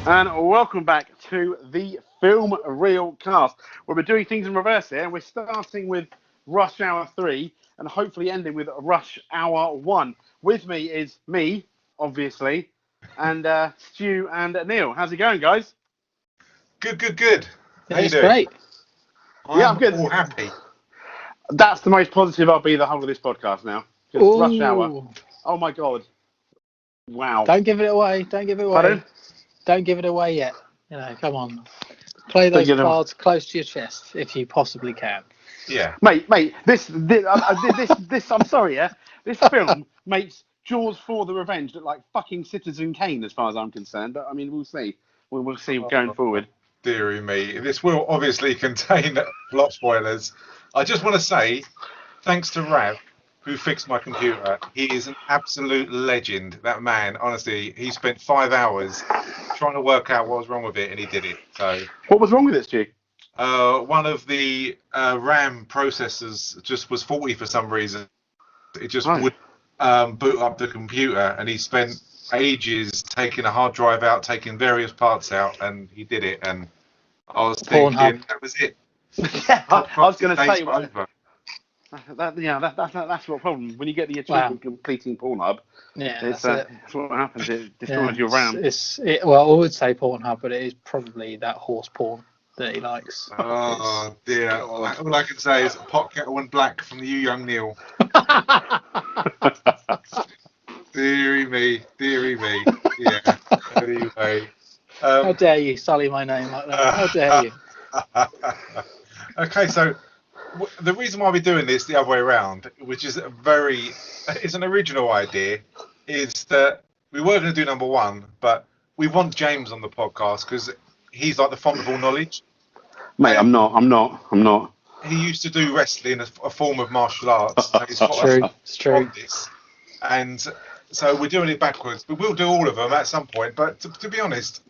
And welcome back to the Film Reel Cast, where we're doing things in reverse here, and we're starting with Rush Hour 3 and hopefully ending with Rush Hour 1. With me is me, obviously, and Stu and Neil. How's it going, guys? Good. How you It's doing? great. I'm good. All happy. That's the most positive I'll be the whole of this podcast now. Just Rush Hour. Oh my God. Wow. Don't give it away. Don't give it away. Pardon? Don't give it away yet. You know, come on. Play those cards close to your chest if you possibly can. Yeah. Mate, this I'm sorry, yeah? This film makes Jaws 4 The Revenge look like fucking Citizen Kane as far as I'm concerned. But, I mean, we'll see. We'll see going forward. Deary me. This will obviously contain plot spoilers. I just want to say, thanks to Rav, who fixed my computer. He is an absolute legend. That man, honestly, he spent 5 hours trying to work out what was wrong with it, and he did it. So, what was wrong with it, Stu? one of the RAM processors just was faulty for some reason. It just would boot up the computer, and he spent ages taking a hard drive out, taking various parts out, and he did it. And I was thinking that was it. Yeah, I was going to say over. That's what problem when you get the achievement completing Pornhub. Yeah, that's what happens. It destroys your RAM. Well, I would say Pornhub, but it is probably that horse porn that he likes. Oh dear! All I can say is pot kettle and black from the You Young Neil. Deary me. Yeah. Anyway. How dare you sully my name like that? How dare you? Okay, so the reason why we're doing this the other way around, which is it's an original idea, is that we were going to do number one, but we want James on the podcast because he's like the font of all knowledge. Mate, I'm not. He used to do wrestling, a form of martial arts. It's true. This. And so we're doing it backwards, but we'll do all of them at some point. But to be honest,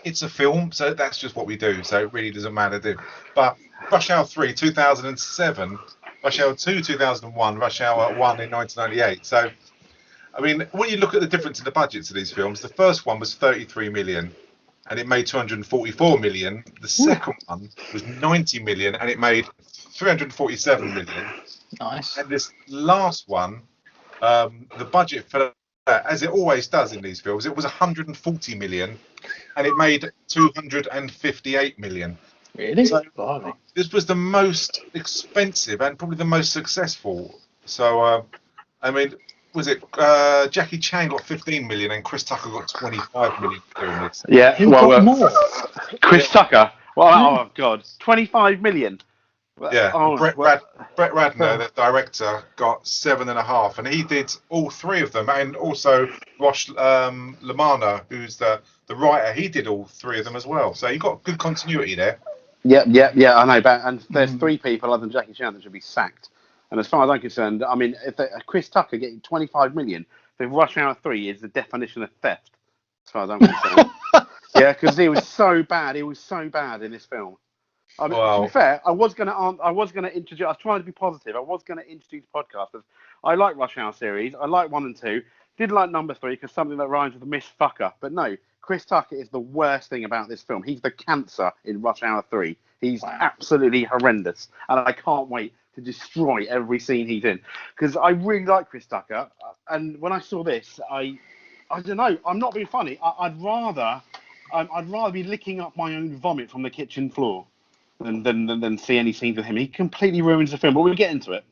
it's a film, so that's just what we do. So it really doesn't matter. But Rush Hour 3, 2007, Rush Hour 2, 2001, Rush Hour 1 in 1998. So, I mean, when you look at the difference in the budgets of these films, the first one was 33 million and it made 244 million. The second one was 90 million and it made 347 million. Nice. And this last one, the budget for that, as it always does in these films, it was 140 million and it made 258 million. Really? So, this was the most expensive and probably the most successful. So, I mean, was it Jackie Chan got 15 million and Chris Tucker got 25 million for doing this? Yeah, more. Chris Tucker. Well, oh God, 25 million. Yeah, Brett Ratner, the director, got 7.5, and he did all three of them, and also Rosh Lamana, who's the writer, he did all three of them as well. So you got good continuity there. Yeah, I know. And there's three people other than Jackie Chan that should be sacked. And as far as I'm concerned, I mean, if Chris Tucker getting 25 million for Rush Hour 3 is the definition of theft, as far as I'm concerned. Yeah, because he was so bad. He was so bad in this film. I mean, to be fair, I was going to introduce. I was trying to be positive. I was going to introduce podcasters. I like Rush Hour series. I like 1 and 2. Did like number 3 because something that rhymes with a miss fucker. But no, Chris Tucker is the worst thing about this film. He's the cancer in Rush Hour 3. He's absolutely horrendous, and I can't wait to destroy every scene he's in because I really like Chris Tucker. And when I saw this, I don't know. I'm not being funny. I'd rather be licking up my own vomit from the kitchen floor than see any scenes with him. He completely ruins the film. But we'll get into it.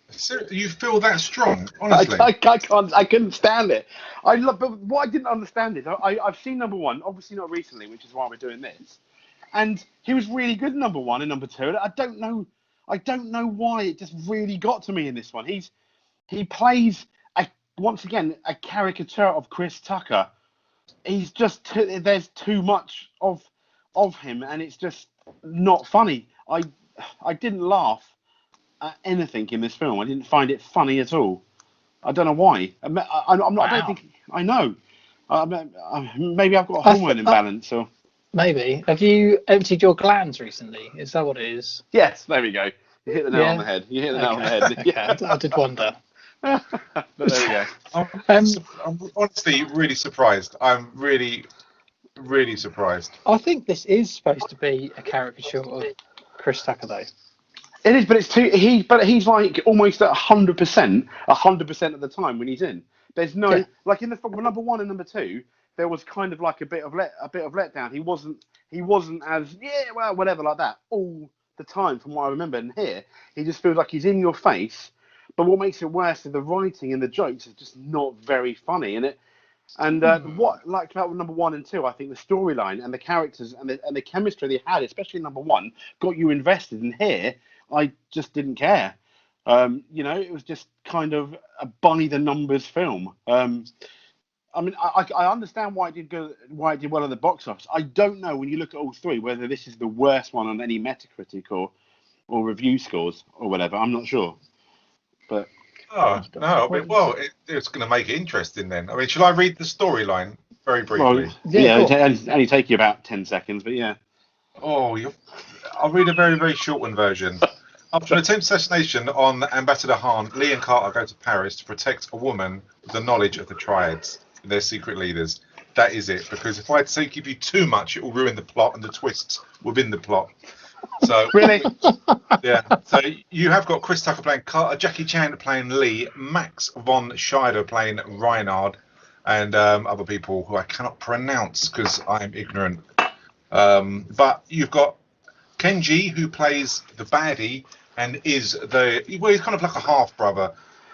So you feel that strong, honestly? I can't. I couldn't stand it. But what I didn't understand is I've seen number 1, obviously not recently, which is why we're doing this. And he was really good in number 1 and number 2. I don't know why it just really got to me in this one. He plays once again a caricature of Chris Tucker. He's just there's too much of him, and it's just not funny. I didn't laugh at anything in this film. I didn't find it funny at all. I don't know why. I'm not. I don't think I know. Maybe I've got a hormone imbalance or. Maybe. Have you emptied your glands recently? Is that what it is? Yes, there we go. You hit the nail on the head. Yeah, I did wonder. But there we go. I'm honestly really surprised. I'm really Really surprised. I think this is supposed to be a caricature of Chris Tucker, though. It is, but it's too. He's like almost at 100% of the time when he's in. There's no like in the number one and number two. There was kind of like a bit of letdown. He wasn't as whatever like that all the time from what I remember. And here he just feels like he's in your face. But what makes it worse is the writing and the jokes is just not very funny. What I liked about number one and two, I think the storyline and the characters and the chemistry they had, especially number one, got you invested. And here, I just didn't care. It was just kind of a by the numbers film. I mean, I understand why it did well at the box office. I don't know when you look at all three whether this is the worst one on any Metacritic or review scores or whatever. I'm not sure, but. Oh no! I mean, it's going to make it interesting then. I mean, shall I read the storyline very briefly? It'll only take you about 10 seconds, but yeah. Oh, I'll read a very, very short one version. After an attempted assassination on Ambassador Hahn, Lee and Carter go to Paris to protect a woman with the knowledge of the Triads, their secret leaders. That is it, because if I give you too much, it will ruin the plot and the twists within the plot. So really, yeah. So you have got Chris Tucker playing Carter, Jackie Chan playing Lee, Max von Scheider playing Reinhard, and other people who I cannot pronounce because I'm ignorant. But you've got Kenji who plays the baddie and is he's kind of like a half brother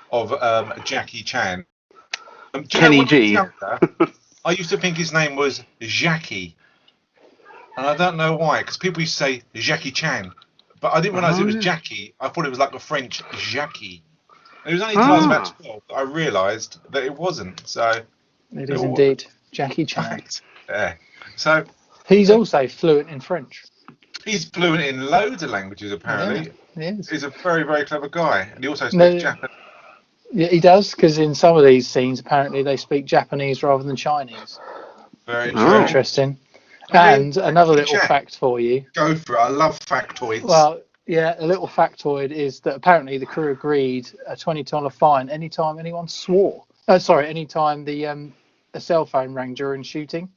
of Jackie Chan. Kenny G. I used to think his name was Jackie. And I don't know why, because people used to say Jackie Chan, but I didn't realise it was Jackie. I thought it was like a French Jackie. And it was only until I was about 12 that I realised that it wasn't. So it is indeed Jackie Chan. Yeah. So he's also fluent in French. He's fluent in loads of languages, apparently. Yeah, he is. He's a very, very clever guy, and he also speaks Japanese. Yeah, he does, because in some of these scenes, apparently they speak Japanese rather than Chinese. Very true. Interesting. And another little fact for you. Go for it. I love factoids. Well, yeah, a little factoid is that apparently the crew agreed a $20 fine anytime anyone swore. Anytime a cell phone rang during shooting.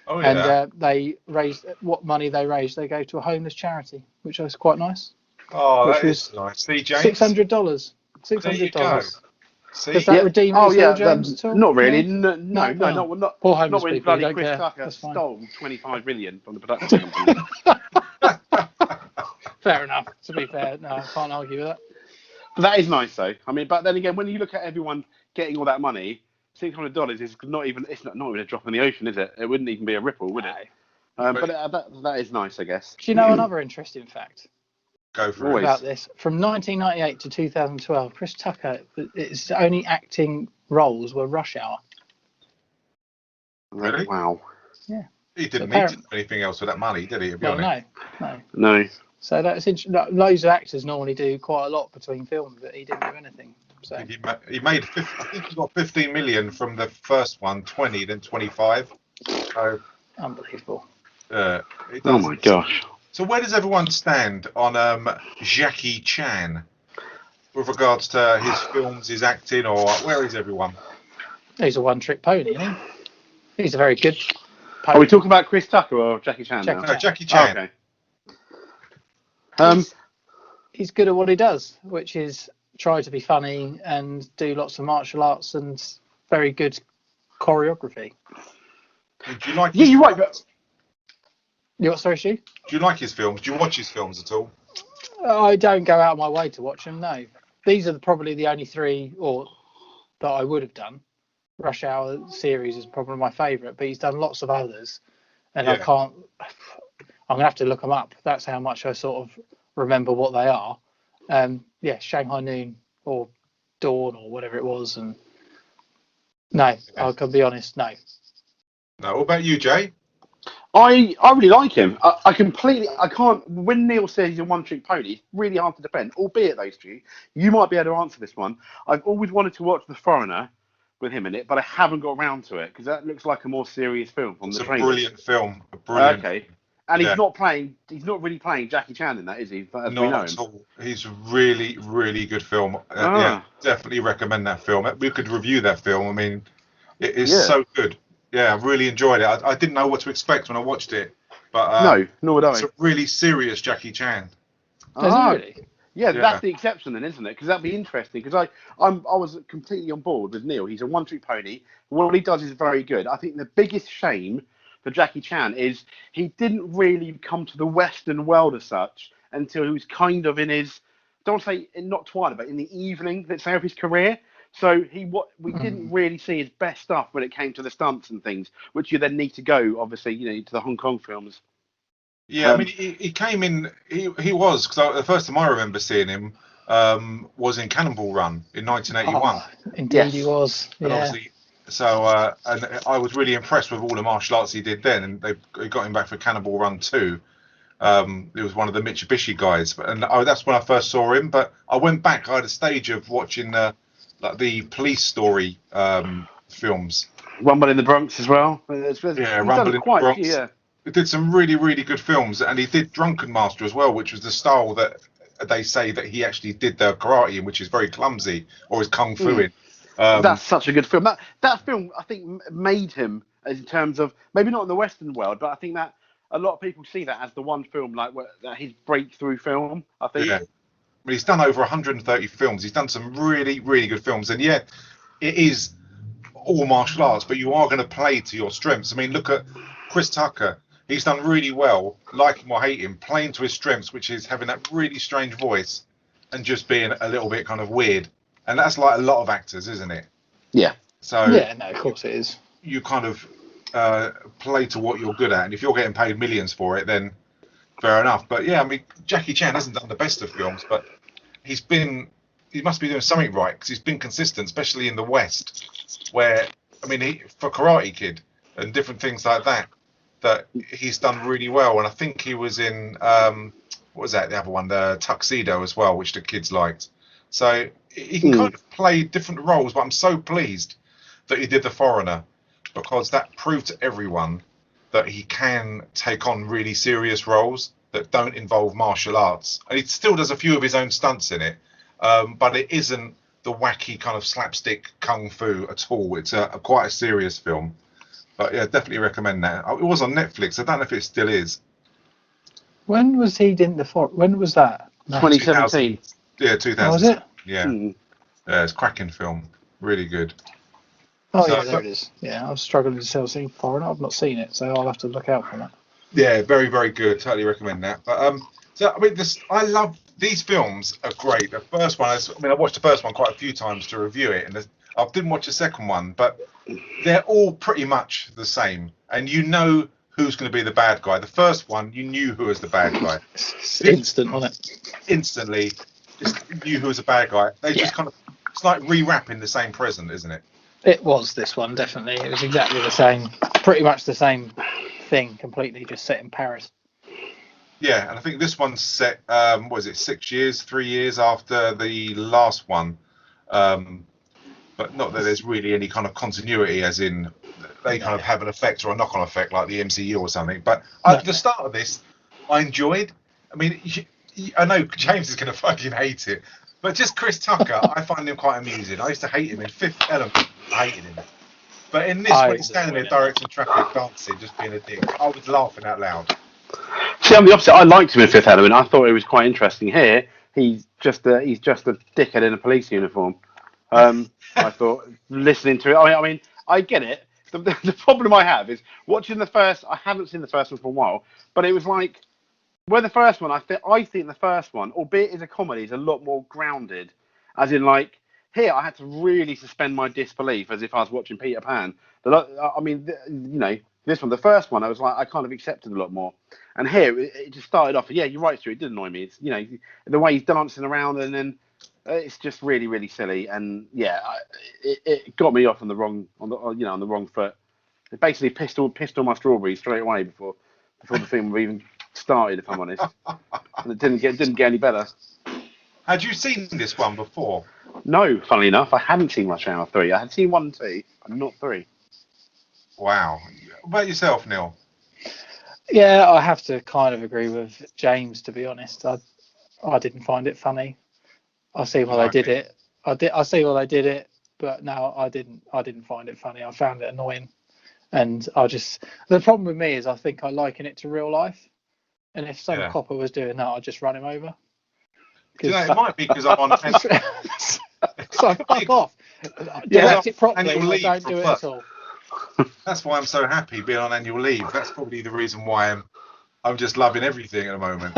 Oh, yeah. And they raised what money they raised. They go to a homeless charity, which was quite nice. Oh, that is nice. See, James? $600. $600. See? Does that redeem it, James? At all? Not really. No, not. Poor homeless not when people. bloody Chris Tucker stole 25 million from the production company. Fair enough. To be fair, no, I can't argue with that. But that is nice, though. I mean, but then again, when you look at everyone getting all that money, $600 is not even a drop in the ocean, is it? It wouldn't even be a ripple, would it? But that is nice, I guess. Do you know another interesting fact? Go for it. About this. From 1998 to 2012, Chris Tucker, his only acting roles were Rush Hour. Really? Wow. Yeah. He didn't need to do anything else with that money, did he? No. So that's interesting. Loads of actors normally do quite a lot between films, but he didn't do anything. So he made, I think he got 15 million from the first one, 20, then 25. So unbelievable. Oh my gosh. So where does everyone stand on Jackie Chan with regards to his films, his acting, or where is everyone? He's a one-trick pony, isn't he? He's a very good pony. Are we talking about Chris Tucker or Jackie Chan now? No, Jackie Chan. Oh, okay. He's good at what he does, which is try to be funny and do lots of martial arts and very good choreography. Do you like? You're right. But... Sorry, Stu? Do you like his films? Do you watch his films at all? I don't go out of my way to watch them. No, these are probably the only three that I would have done. Rush Hour series is probably my favourite, but he's done lots of others, and I can't. I'm gonna have to look them up. That's how much I sort of remember what they are. Shanghai Noon or Dawn or whatever it was, and no, I can be honest, no. No, what about you, Jay? I really like him. I can't. When Neil says he's a one-trick pony, it's really hard to defend. Albeit those two, you might be able to answer this one. I've always wanted to watch The Foreigner with him in it, but I haven't got around to it because that looks like a more serious film. It's a brilliant film. Okay. And he's not really playing Jackie Chan in that, is he? As Not at all. He's really, really good film. Definitely recommend that film. We could review that film. I mean, it is so good. Yeah, I really enjoyed it. I didn't know what to expect when I watched it, but No, nor would I. it's a really serious Jackie Chan. Does it Ah, really? yeah, Yeah. that's the exception then, isn't it? Because that'd be interesting. Because I was completely on board with Neil. He's a one-trick pony. What he does is very good. I think the biggest shame for Jackie Chan is he didn't really come to the Western world as such until he was kind of in his, don't say not twilight, but in the evening, let's say, of his career. So we didn't really see his best stuff when it came to the stunts and things, which you then need to go, obviously, to the Hong Kong films. Yeah, I mean, he came in. He was, because the first time I remember seeing him was in Cannonball Run in 1981. Oh, indeed, Yes. he was. And Yeah. obviously, and I was really impressed with all the martial arts he did then, and they got him back for Cannonball Run 2. It was one of the Mitsubishi guys, that's when I first saw him. But I went back. I had a stage of watching the Police Story films. Rumble in the Bronx as well. Yeah, He's done Rumble in the quite a few, Bronx. yeah. He did some really, really good films, and he did Drunken Master as well, which was the style that they say that he actually did the karate in, which is very clumsy, or his kung fu in. That's such a good film. That film, I think, made him in terms of maybe not in the Western world, but I think that a lot of people see that as the one film, like his breakthrough film. I think. Yeah, but he's done over 130 films. He's done some really, really good films, and yeah, it is all martial arts, but you are going to play to your strengths. I mean, look at Chris Tucker. He's done really well, like him or hate him, playing to his strengths, which is having that really strange voice and just being a little bit kind of weird. And that's like a lot of actors, isn't it? Yeah. So Yeah, no, of course it is. you kind of play to what you're good at, and if you're getting paid millions for it, then fair enough. But yeah, I mean, Jackie Chan hasn't done the best of films, but he must be doing something right, because he's been consistent, especially in the West, where, I mean, for Karate Kid and different things like that he's done really well. And I think he was in what was that, the other one, the Tuxedo as well, which the kids liked. So he can kind of play different roles, but I'm so pleased that he did The Foreigner, because that proved to everyone that he can take on really serious roles that don't involve martial arts. And he still does a few of his own stunts in it, but it isn't the wacky kind of slapstick kung fu at all. It's quite a serious film. But yeah, definitely recommend that. It was on Netflix. I don't know if it still is. When was he in when was that? 2017. Yeah, 2000. Oh, was it? Yeah. Yeah, it's a cracking film. Really good. Oh, yeah, there it is. Yeah, I was struggling to sell seeing Foreigner. I've not seen it, so I'll have to look out for that. Yeah, very, very good. Totally recommend that. But so I mean, I love these films. Are great. The first one, I watched the first one quite a few times to review it, and I didn't watch the second one, but they're all pretty much the same, and you know who's going to be the bad guy. The first one, you knew who was the bad guy. It's instant, wasn't it? Instantly, just knew who was the bad guy. They just kind of, it's like rewrapping the same present, isn't it? It was this one, definitely. It was exactly the same, pretty much the same thing, completely just set in Paris. Yeah, and I think this one's set, what is it, 3 years after the last one. But not that there's really any kind of continuity, as in they kind of have an effect or a knock-on effect like the MCU or something. But at the start of this, I enjoyed. I mean, I know James is going to fucking hate it, but just Chris Tucker, I find him quite amusing. I used to hate him in Fifth Element. I hated him. But in this, when he's standing there directing traffic, dancing, just being a dick, I was laughing out loud. See, I'm the opposite. I liked him in Fifth Element. I thought it was quite interesting. Here, he's just a dickhead in a police uniform. I thought listening to it. I mean, I get it. The problem I have is watching the first. I haven't seen the first one for a while, but it was like where the first one. I think the first one, albeit is a comedy, is a lot more grounded. As in, like here, I had to really suspend my disbelief as if I was watching Peter Pan. I mean, this one, the first one, I was like, I kind of accepted a lot more. And here, it just started off. Yeah, you're right, Stu. It did annoy me. It's the way he's dancing around, and then it's just really, really silly. And yeah, it got me off on the wrong foot. It basically pissed all my strawberries straight away before the film even started. If I'm honest, and it didn't get any better. Had you seen this one before? No, funnily enough, I hadn't seen Rush Hour 3. I had seen 1 and 2, but not 3. Wow. What about yourself, Neil? Yeah, I have to kind of agree with James, to be honest. I didn't find it funny. I see why they did it. I see why they did it, but no, I didn't find it funny. I found it annoying. And the problem with me is I think I liken it to real life. And if some copper was doing that, I'd just run him over. Do you know, it might be because I'm on so fuck off. Direct it properly, I don't do it at all. That's why I'm so happy being on annual leave. That's probably the reason why I'm just loving everything at the moment.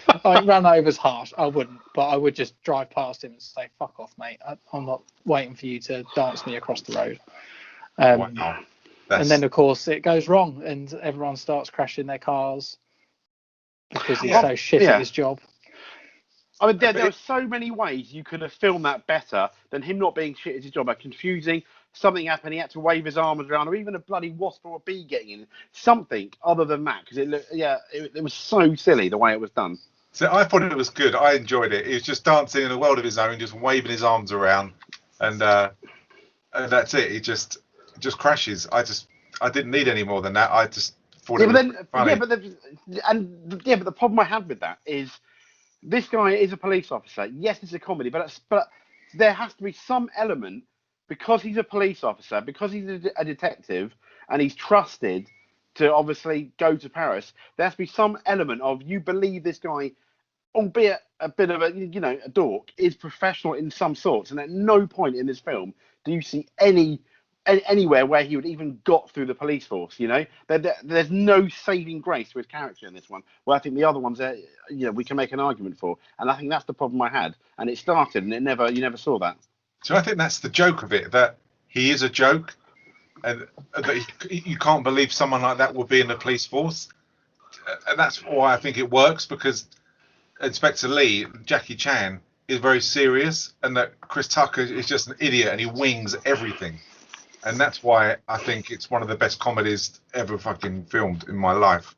I think run over's harsh. I wouldn't, but I would just drive past him and say, "Fuck off, mate. I'm not waiting for you to dance me across the road." Wow. And then, of course, it goes wrong, and everyone starts crashing their cars because he's so shit at his job. I mean, there are so many ways you could have filmed that better than him not being shit at his job. Confusing, something happened, he had to wave his arms around, or even a bloody wasp or a bee getting in. Something other than that, because it was so silly the way it was done. So I thought it was good. I enjoyed it. He was just dancing in a world of his own, just waving his arms around, and that's it. He just crashes. I didn't need any more than that. I just thought it was funny. But the problem I have with that is this guy is a police officer. Yes, it's a comedy, but there has to be some element, because he's a police officer, because he's a detective, and he's trusted to obviously go to Paris. There has to be some element of you believe this guy, albeit a bit of a dork, is professional in some sorts. And at no point in this film do you see anywhere where he would even got through the police force. There's no saving grace to his character in this one. Well, I think the other ones, we can make an argument for, and I think that's the problem I had. And it started, and you never saw that. So I think that's the joke of it, that he is a joke, and that you can't believe someone like that will be in the police force. And that's why I think it works, because Inspector Lee, Jackie Chan, is very serious, and that Chris Tucker is just an idiot and he wings everything. And that's why I think it's one of the best comedies ever fucking filmed in my life.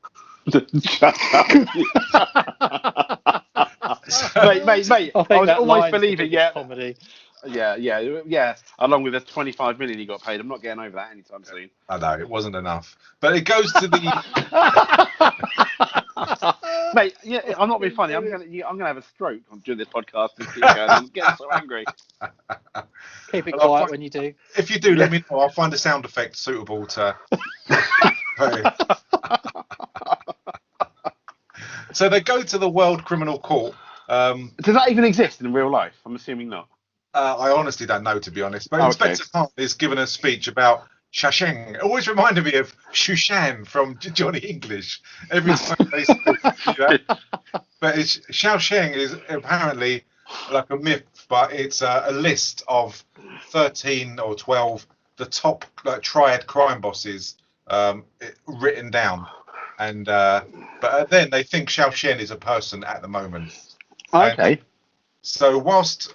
Shut up. mate. I was almost believing, comedy. Yeah. Along with the 25 million he got paid, I'm not getting over that anytime soon. I know it wasn't enough, but it goes to the. Mate, I'm not being funny. I'm gonna have a stroke during this podcast. I'm getting so angry. Keep it quiet when you do. If you do, let me know. I'll find a sound effect suitable to. So they go to the World Criminal Court. Does that even exist in real life? I'm assuming not. I honestly don't know, to be honest. But Inspector Hunt is given a speech about Shasheng. It always reminded me of Shushan from Johnny English. Every time they speak, But Shasheng is apparently like a myth, but it's a list of 13 or 12 the top triad crime bosses written down, and but then they think Shasheng is a person at the moment. Okay. And so whilst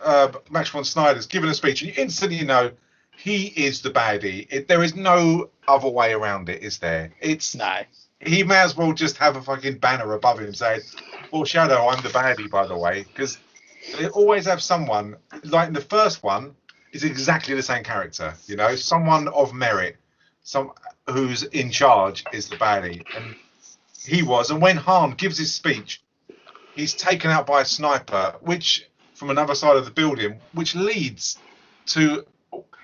Max von Snyder's given a speech, you instantly know he is the baddie. There is no other way around it, is there? No. He may as well just have a fucking banner above him saying, "Well, Shadow, I'm the baddie, by the way," because they always have someone, like in the first one, is exactly the same character, someone of merit, some who's in charge is the baddie, and he was. And when Han gives his speech, he's taken out by a sniper, which from another side of the building, which leads to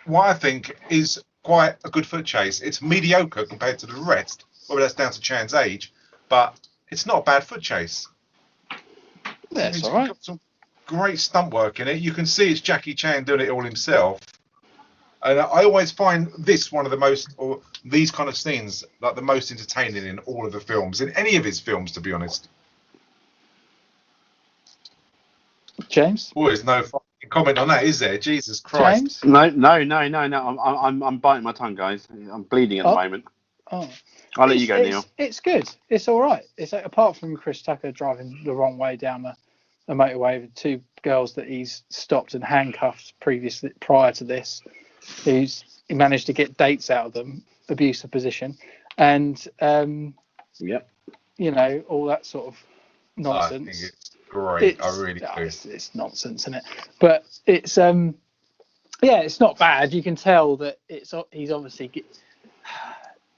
what I think is quite a good foot chase. It's mediocre compared to the rest, whether that's down to Chan's age, but it's not a bad foot chase. That's all right. Got some great stunt work in it. You can see it's Jackie Chan doing it all himself. And I always find this one of the most, or these kind of scenes, like the most entertaining in all of the films, in any of his films, to be honest. James? Oh, there's no fucking comment on that, is there? Jesus Christ. James? No. I'm biting my tongue, guys. I'm bleeding at the moment. Oh. I'll let you go, Neil. It's good. It's all right. It's apart from Chris Tucker driving the wrong way down the motorway with two girls that he's stopped and handcuffed prior to this. He managed to get dates out of them, abusive position, and all that sort of nonsense. I think it's great. I really do. It's nonsense, isn't it? But it's it's not bad. You can tell that he's obviously.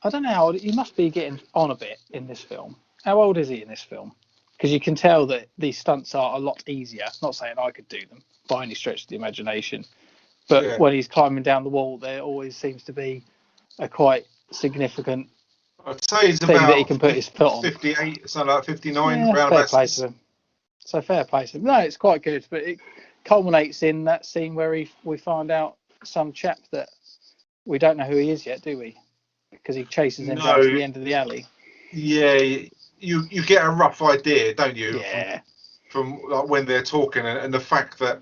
I don't know how old he must be, getting on a bit in this film. How old is he in this film? Because you can tell that these stunts are a lot easier. Not saying I could do them by any stretch of the imagination, but when he's climbing down the wall, there always seems to be a quite significant I'd say he's thing about that he can put his foot on. 58, something like 59. Yeah, round fair about play to him. So fair play to him. No, it's quite good, but it culminates in that scene where we find out some chap that we don't know who he is yet, do we? Because he chases him down to the end of the alley. Yeah, you get a rough idea, don't you? Yeah. From like when they're talking, and the fact that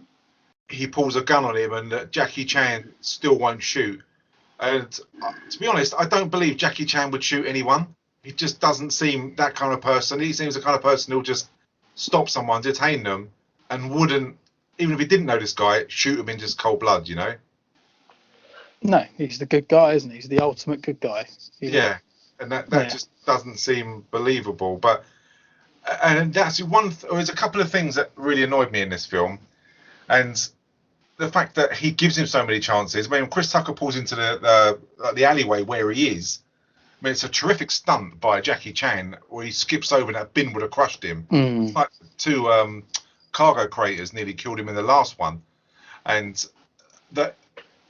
he pulls a gun on him and that Jackie Chan still won't shoot. And to be honest, I don't believe Jackie Chan would shoot anyone. He just doesn't seem that kind of person. He seems the kind of person who'll just stop someone, detain them, and wouldn't, even if he didn't know this guy, shoot him in just cold blood, you know? No, he's the good guy, isn't he? He's the ultimate good guy. Yeah, and that just doesn't seem believable. But and that's there's a couple of things that really annoyed me in this film, and the fact that he gives him so many chances. I mean, when Chris Tucker pulls into the alleyway where he is, I mean, it's a terrific stunt by Jackie Chan where he skips over and that bin would have crushed him. It's like 2 cargo craters nearly killed him in the last one. And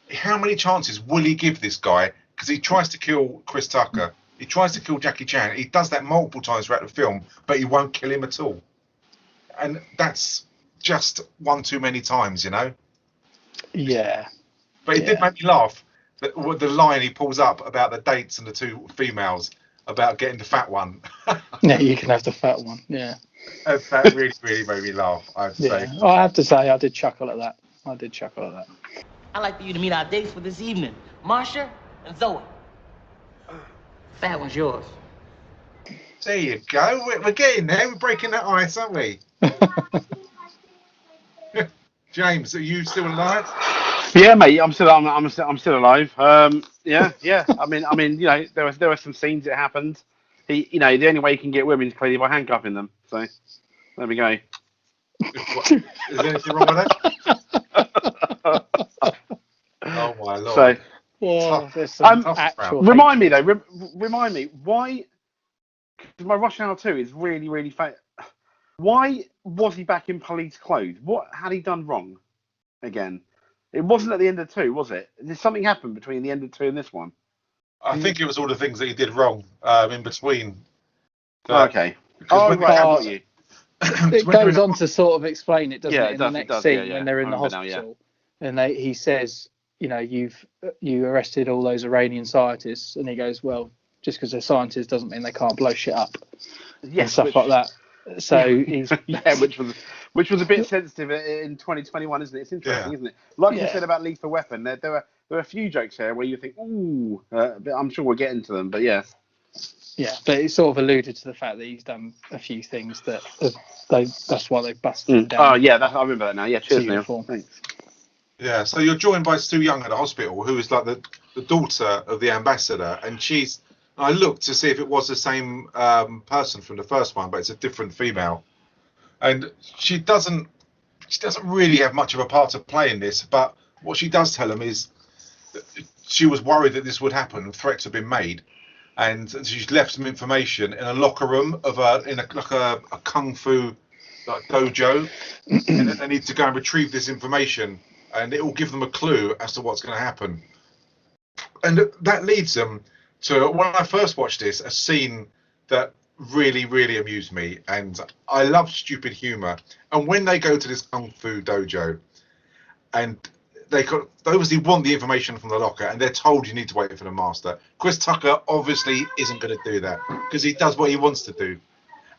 how many chances will he give this guy? Because he tries to kill Chris Tucker. He tries to kill Jackie Chan. He does that multiple times throughout the film, but he won't kill him at all. And that's just one too many times, you know? Yeah. But it did make me laugh. The line he pulls up about the dates and the 2 females about getting the fat one. Yeah, you can have the fat one. Yeah. That really, really made me laugh, I have to say. I have to say, I did chuckle at that. I'd like for you to meet our dates for this evening. Marsha and Zoe. Fat one's yours. There you go. We're getting there. We're breaking that ice, aren't we? James, are you still alive? Yeah, mate. I'm still alive. Yeah. I mean, you know, there were some scenes that happened. The only way you can get women is clearly by handcuffing them. So there we go. Is there anything wrong with that? Oh my lord. So, there's some actual remind me why? Because my Rush Hour 2 is really, really why was he back in police clothes? What had he done wrong? Again, it wasn't at the end of 2, was it? Did something happen between the end of 2 and this one? I think it was all the things that he did wrong in between. Okay. Got you. It goes on to sort of explain it, doesn't it? In the next scene when they're in the hospital, and he says, you know, you arrested all those Iranian scientists, and he goes, well, just because they're scientists doesn't mean they can't blow shit up, and stuff like that. So he's which was a bit sensitive in 2021, isn't it? It's interesting, isn't it? Like you said about Lethal Weapon, there were a few jokes here where you think, ooh, but I'm sure we'll get into them. But yeah. Yeah, but it sort of alluded to the fact that he's done a few things that that's why they busted him down. Oh yeah, I remember that now. Yeah, cheers, Neil. Thanks. Yeah, so you're joined by Stu Young at the hospital, who is like the daughter of the ambassador, and I looked to see if it was the same person from the first one, but it's a different female, and she doesn't really have much of a part to play in this. But what she does tell him is that she was worried that this would happen. Threats have been made, and she's left some information in a locker room of a kung fu dojo, and they need to go and retrieve this information, and it will give them a clue as to what's going to happen. And that leads them to, when I first watched this, a scene that really, really amused me, and I love stupid humor. And when they go to this kung fu dojo, and they obviously want the information from the locker, and they're told you need to wait for the master. Chris Tucker obviously isn't going to do that because he does what he wants to do.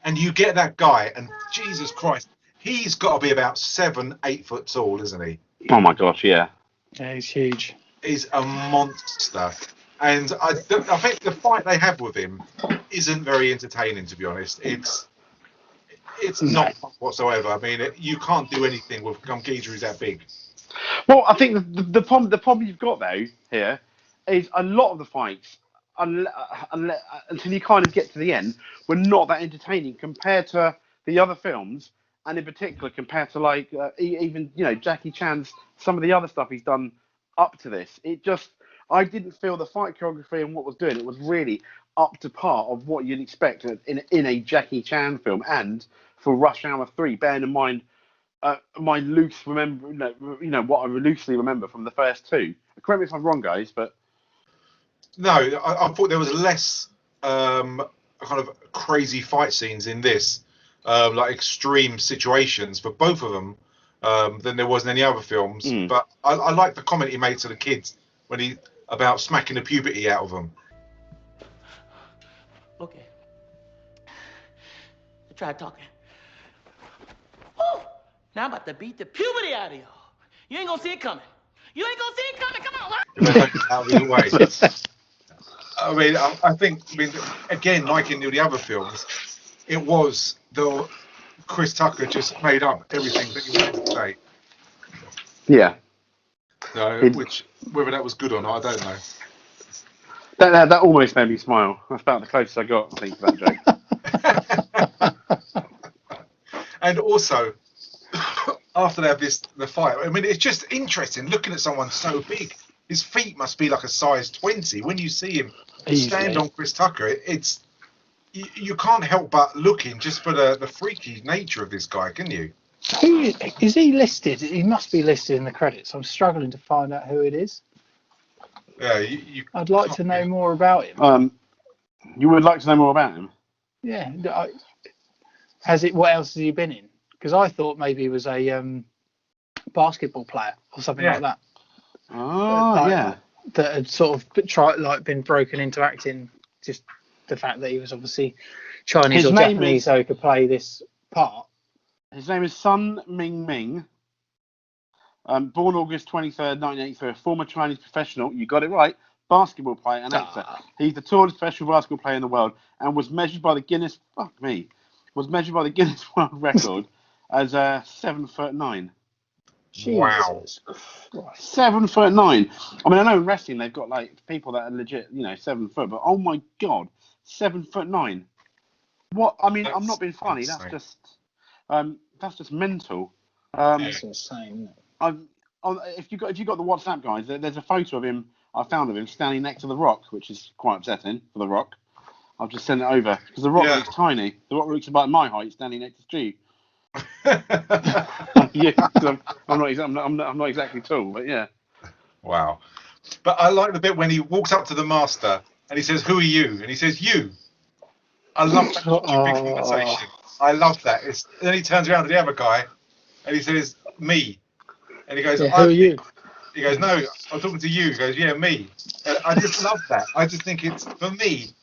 And you get that guy, and Jesus Christ, he's got to be about 7-8 foot tall, isn't he? Oh my gosh, yeah. Yeah, he's huge. He's a monster. And I think the fight they have with him isn't very entertaining, to be honest. It's not whatsoever. I mean, you can't do anything with Geezer who's that big. Well, I think the problem you've got though here is a lot of the fights, until you kind of get to the end, were not that entertaining compared to the other films, and in particular compared to like even Jackie Chan's some of the other stuff he's done up to this. I didn't feel the fight choreography and what was doing it was really up to par of what you'd expect in a Jackie Chan film, and for Rush Hour 3, bearing in mind my loose what I loosely remember from the first 2. Correct me if I'm wrong, guys, but No, I thought there was less kind of crazy fight scenes in this, like extreme situations for both of them, than there was in any other films. But I like the comment he made to the kids when about smacking the puberty out of them. Okay. Try talking. Woo! Now I'm about to beat the puberty out of y'all. You ain't gonna see it coming. You ain't gonna see it coming. Come on, Out of the way. I mean, I think, again, like in the other films, it was the Chris Tucker just made up everything that he wanted to say. Yeah. So, which, whether that was good or not, I don't know. That almost made me smile. That's about the closest I got, I think, to that joke. And also, after they have the fight, I mean, it's just interesting looking at someone so big. His feet must be like a size 20. When you see him stand on Chris Tucker, you can't help but looking just for the freaky nature of this guy, can you? Who is he listed? He must be listed in the credits. I'm struggling to find out who it is. Yeah, I'd like to know more about him. You would like to know more about him? Yeah. What else has he been in? Because I thought maybe he was a basketball player or something like that. Oh, yeah. That had sort of been broken into acting. Just the fact that he was obviously Chinese or Japanese, so he could play this part. His name is Sun Ming. Born August 23rd, 1983, a former Chinese professional, you got it right, basketball player and actor. He's the tallest professional basketball player in the world and was measured by the Guinness World Record as 7'9". Wow. 7'9". I mean, I know in wrestling they've got like people that are legit, 7 foot, but oh my god, 7'9". What? I mean, I'm not being funny. Insane. That's just mental. That's insane. If you got the WhatsApp guys, there's a photo of him I found of him standing next to the Rock, which is quite upsetting for the Rock. I'll just send it over because the Rock looks tiny. The Rock looks about my height, standing next to Stu. Yeah, I'm not exactly tall, but yeah. Wow. But I like the bit when he walks up to the master and he says, "Who are you?" And he says, "You." I love that stupid conversation. I love that. Then he turns around to the other guy and he says, "Me." And he goes, "Who are you?" He goes, "No, I'm talking to you." He goes, "Yeah, me." I just love that. I just think it's, for me,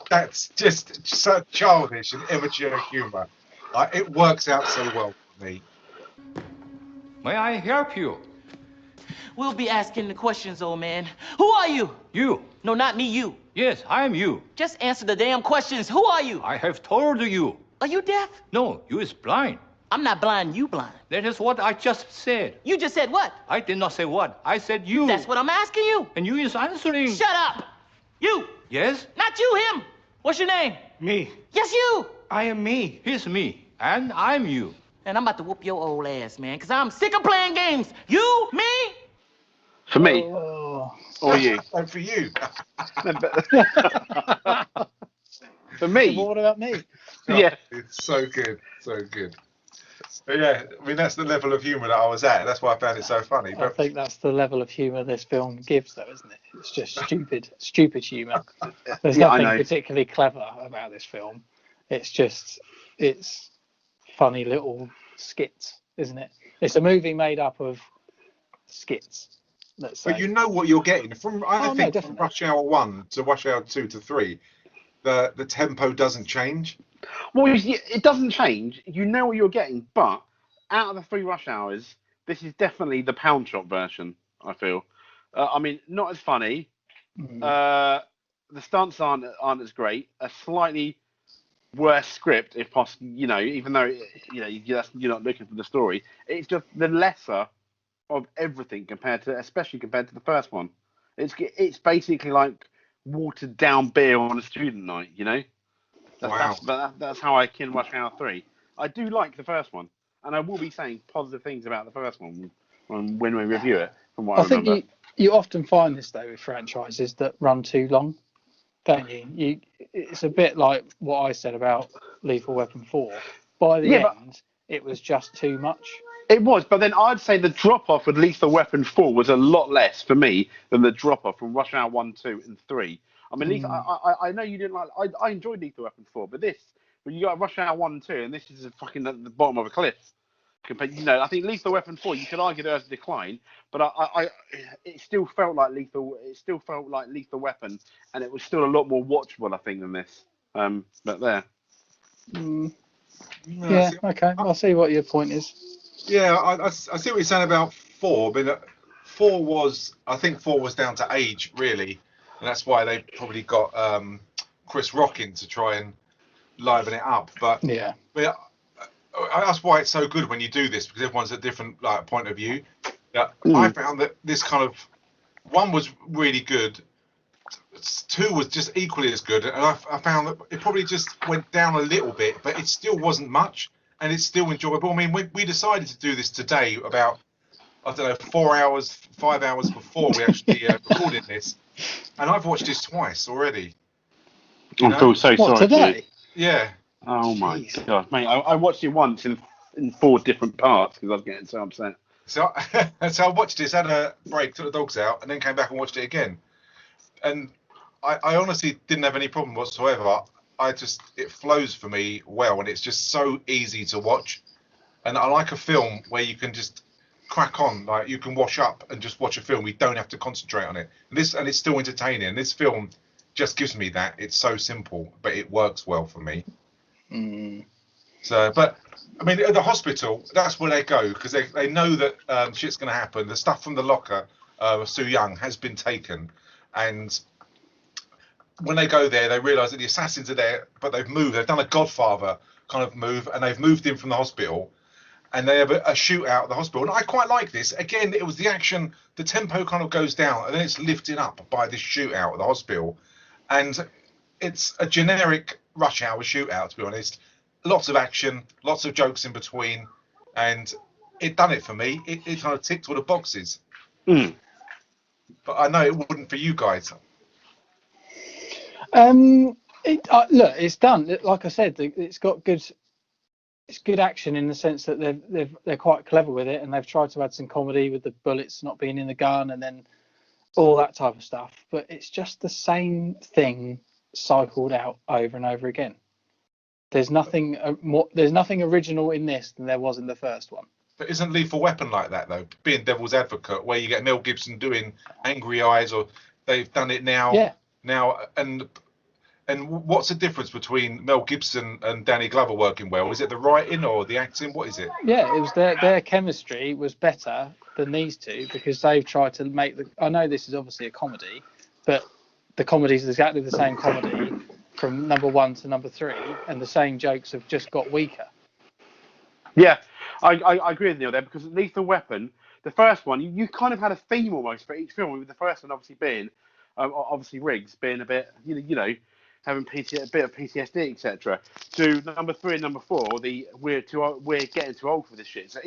that's just so childish and immature humour. It works out so well for me. May I help you? We'll be asking the questions, old man. Who are you? You. No, not me, you. Yes, I am you. Just answer the damn questions. Who are you? I have told you. Are you deaf? No, you is blind. I'm not blind, you blind. That is what I just said. You just said what? I did not say what. I said you. That's what I'm asking you. And you is answering. Shut up. You. Yes? Not you, him. What's your name? Me. Yes, you. I am me. He's me. And I'm you. And I'm about to whoop your old ass, man, because I'm sick of playing games. You, me. For me. Or you. And for you. For me. What about me? Yeah. It's so good. So good. But yeah, I mean, that's the level of humour that I was at. That's why I found it so funny. But I think that's the level of humour this film gives, though, isn't it? It's just stupid humour. There's nothing particularly clever about this film. It's funny little skits, isn't it? It's a movie made up of skits. Let's say. But you know what you're getting from Rush Hour 1 to Rush Hour 2 to 3. The tempo doesn't change. Well, it doesn't change. You know what you're getting, but out of the 3 Rush Hours, this is definitely the pound shop version, I feel. I mean, not as funny. The stunts aren't as great. A slightly worse script, if possible. Even though you're not looking for the story. It's just the lesser of everything especially compared to the first one. It's basically like watered down beer on a student night. That's how I kin Rush Hour 3. I do like the first one, and I will be saying positive things about the first one when we review it. From what I remember. Think you often find this though with franchises that run too long, don't you? It's a bit like what I said about Lethal Weapon 4. By the end, it was just too much. It was, but then I'd say the drop off with Lethal Weapon 4 was a lot less for me than the drop off from Rush Hour 1, 2, and 3. I mean, I know you didn't like. I enjoyed Lethal Weapon 4, but this, when you got Rush Hour 1 and 2, and this is fucking at the bottom of a cliff. Compared, I think Lethal Weapon 4, you could argue there was a decline, but it still felt like Lethal. It still felt like Lethal Weapon, and it was still a lot more watchable, I think, than this. But there. Yeah. Okay. I'll see what your point is. Yeah, I see what you're saying about 4, but 4 was, I think 4 was down to age, really, and that's why they probably got Chris Rock in to try and liven it up. But that's why it's so good when you do this, because everyone's at a different point of view. I found that this kind of 1 was really good, 2 was just equally as good, and I found that it probably just went down a little bit, but it still wasn't much, and it's still enjoyable. I mean, we decided to do this today about, I don't know, 4 hours, 5 hours before we actually recorded this, and I've watched this twice already. I feel so sorry today? Yeah. Oh my god, mate! I watched it once in 4 different parts because I was getting so upset. So I watched this, had a break, took the dogs out, and then came back and watched it again. And I honestly didn't have any problem whatsoever. It flows for me well, and it's just so easy to watch. And I like a film where you can just crack on, like you can wash up and just watch a film. You don't have to concentrate on it. And it's still entertaining. And this film just gives me that. It's so simple, but it works well for me. So, but I mean, at the hospital, that's where they go, because they know that shit's going to happen. The stuff from the locker, Soo Young, has been taken, and when they go there, they realise that the assassins are there, but they've moved. They've done a Godfather kind of move, and they've moved in from the hospital, and they have a shootout at the hospital. And I quite like this. Again, it was the action, the tempo kind of goes down, and then it's lifted up by this shootout at the hospital, and it's a generic Rush Hour shootout, to be honest. Lots of action, lots of jokes in between, and it done it for me. It kind of ticked all the boxes. But I know it wouldn't for you guys. Look, it's done. Like I said, it's got good. It's good action in the sense that they're quite clever with it, and they've tried to add some comedy with the bullets not being in the gun, and then all that type of stuff. But it's just the same thing cycled out over and over again. There's nothing original in this than there was in the first one. But isn't Lethal Weapon like that, though? Being devil's advocate, where you get Mel Gibson doing Angry Eyes, or they've done it now. Yeah. Now, and what's the difference between Mel Gibson and Danny Glover working well? Is it the writing or the acting? What is it? Yeah, it was their chemistry was better than these two, because they've tried to make I know this is obviously a comedy, but the comedy is exactly the same comedy from number 1 to number 3, and the same jokes have just got weaker. Yeah, I agree with Neil there, because Lethal Weapon, the first one, you kind of had a theme almost for each film, with the first one obviously being, Riggs being a bit, having a bit of PTSD, etc. To number 3 and number 4, we're getting too old for this shit. So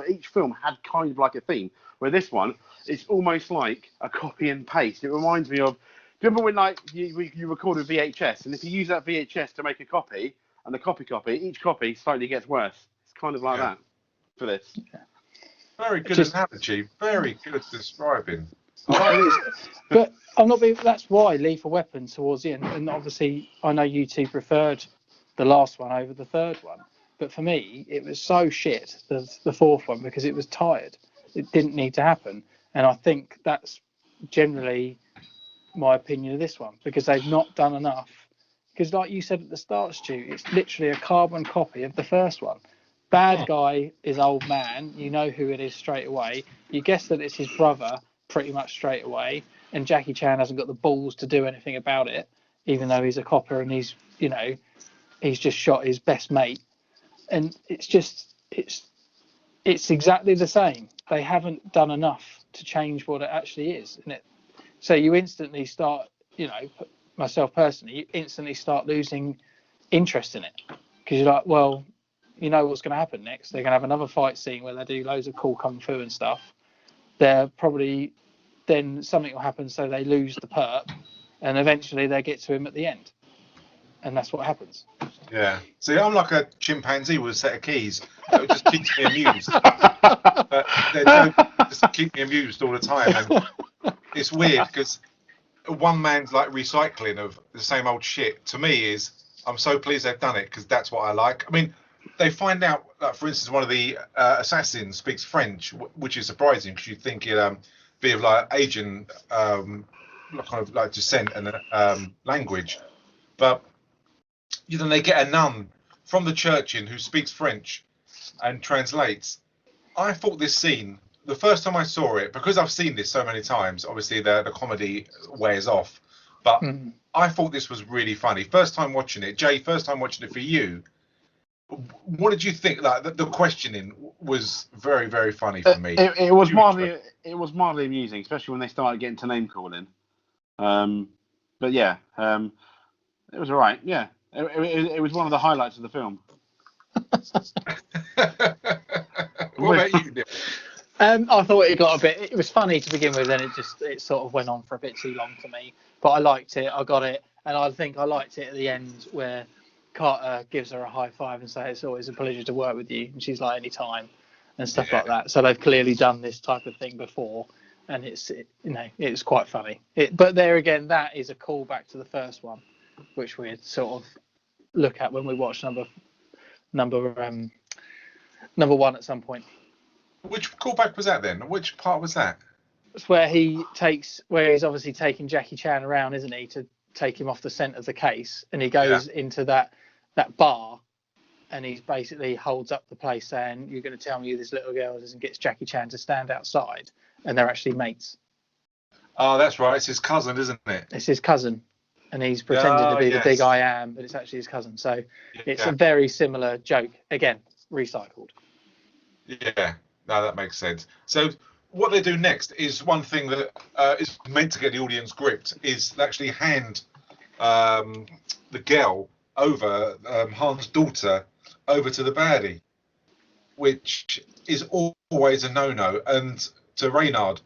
each film had kind of like a theme. Where this one, it's almost like a copy and paste. It reminds me of, do you remember when you record a VHS, and if you use that VHS to make a copy, and the copy, each copy slightly gets worse. It's kind of like that for this. Yeah. Very good analogy. Very good describing. But I'm not being. That's why Lethal Weapon towards the end, and obviously I know you two preferred the last one over the third one, but for me it was so shit, the fourth one, because it was tired. It didn't need to happen, and I think that's generally my opinion of this one, because they've not done enough. Because like you said at the start, Stu, it's literally a carbon copy of the first one. Bad guy is old man. You know who it is straight away. You guess that it's his brother pretty much straight away. And Jackie Chan hasn't got the balls to do anything about it, even though he's a copper and he's just shot his best mate. And it's exactly the same. They haven't done enough to change what it actually is. So you instantly start, myself personally, you instantly start losing interest in it, because you're like, well, you know what's going to happen next. They're going to have another fight scene where they do loads of cool kung fu and stuff. They're probably, then something will happen, so they lose the perp, and eventually they get to him at the end. and that's what happens. Yeah. See, I'm like a chimpanzee with a set of keys. It just keeps me amused. But their joke just keep me amused all the time, and it's weird because one man's like recycling of the same old shit. To me, is I'm so pleased they've done it because that's what I like. I mean, they find out, like, for instance, one of the assassins speaks French, which is surprising because you'd think it'd be of like Asian kind of like descent and language, but then they get a nun from the church in who speaks French and translates. I thought this scene, the first time I saw it, because I've seen this so many times, obviously the comedy wears off, but I thought this was really funny. First time watching it, Jay, first time watching it for you, what did you think? Like the questioning was very, very funny for me. It was mildly amusing, especially when they started getting to name calling. But yeah, it was all right. Yeah, it was one of the highlights of the film. What about you, Neil? I thought it got a bit. It was funny to begin with, and it sort of went on for a bit too long for me. But I liked it. I got it, and I think I liked it at the end where Carter gives her a high five and says it's always a pleasure to work with you, and she's like anytime, and stuff like that. So they've clearly done this type of thing before, and it's quite funny. But there again, that is a callback to the first one, which we sort of look at when we watch number one at some point. Which callback was that then? Which part was that? It's where he's obviously taking Jackie Chan around, isn't he, to take him off the scent of the case, and he goes into that bar, and he basically holds up the place saying, "You're going to tell me who this little girl is," and gets Jackie Chan to stand outside, and they're actually mates. Oh, that's right. It's his cousin, isn't it? It's his cousin, and he's pretending to be the big I am, but it's actually his cousin. So it's a very similar joke, again, recycled. Yeah, no, that makes sense. So what they do next is one thing that is meant to get the audience gripped, is actually hand the girl over, Han's daughter, over to the baddie, which is always a no-no. And to Reynard,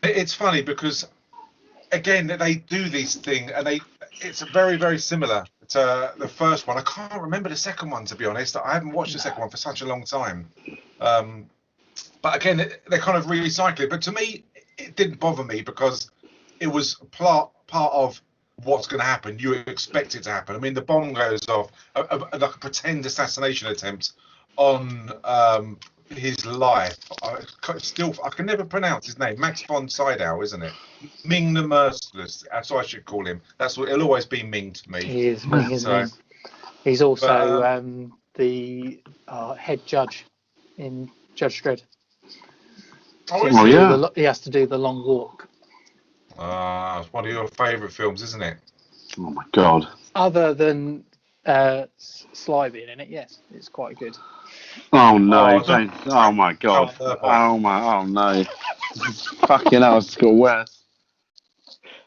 it's funny because, again, they do these things, and it's very, very similar to the first one. I can't remember the second one, to be honest. I haven't watched the second one for such a long time. But again, they kind of recycle it. But to me, it didn't bother me because it was part of what's going to happen. You expect it to happen. I mean, the bomb goes off, like a pretend assassination attempt on his life. I can never pronounce his name. Max von Sydow, isn't it? Ming the Merciless. That's what I should call him. That's what it'll always be Ming to me. He is Ming, isn't he? He's also the head judge in Judge Dredd. He has to do the long walk. It's one of your favourite films, isn't it? Oh my god! Other than Sly being in it, yes, it's quite good. Oh no! Oh my god! Oh no! Fucking hell! It's got worse.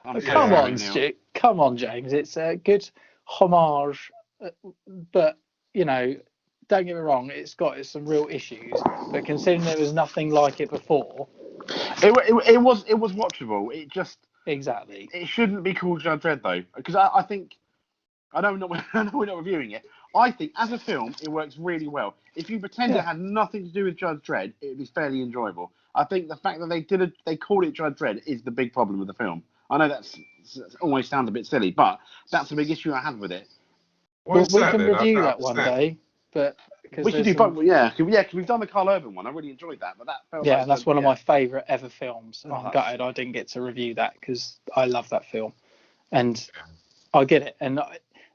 Come on, Stu. Come on, James. It's a good homage, but don't get me wrong. It's got some real issues, but considering there was nothing like it before, it was watchable. It just exactly. It shouldn't be called Judge Dredd though, because I think I know we're not reviewing it. I think as a film it works really well. If you pretend it had nothing to do with Judge Dredd, it would be fairly enjoyable. I think the fact that they called it Judge Dredd is the big problem with the film. I know that almost sounds a bit silly, but that's a big issue I had with it. We can review that one day, but we can do both. Yeah, because we've done the Carl Urban one. I really enjoyed that, but that felt and that's one of my favourite ever films. And I'm gutted I didn't get to review that because I love that film, and I get it. And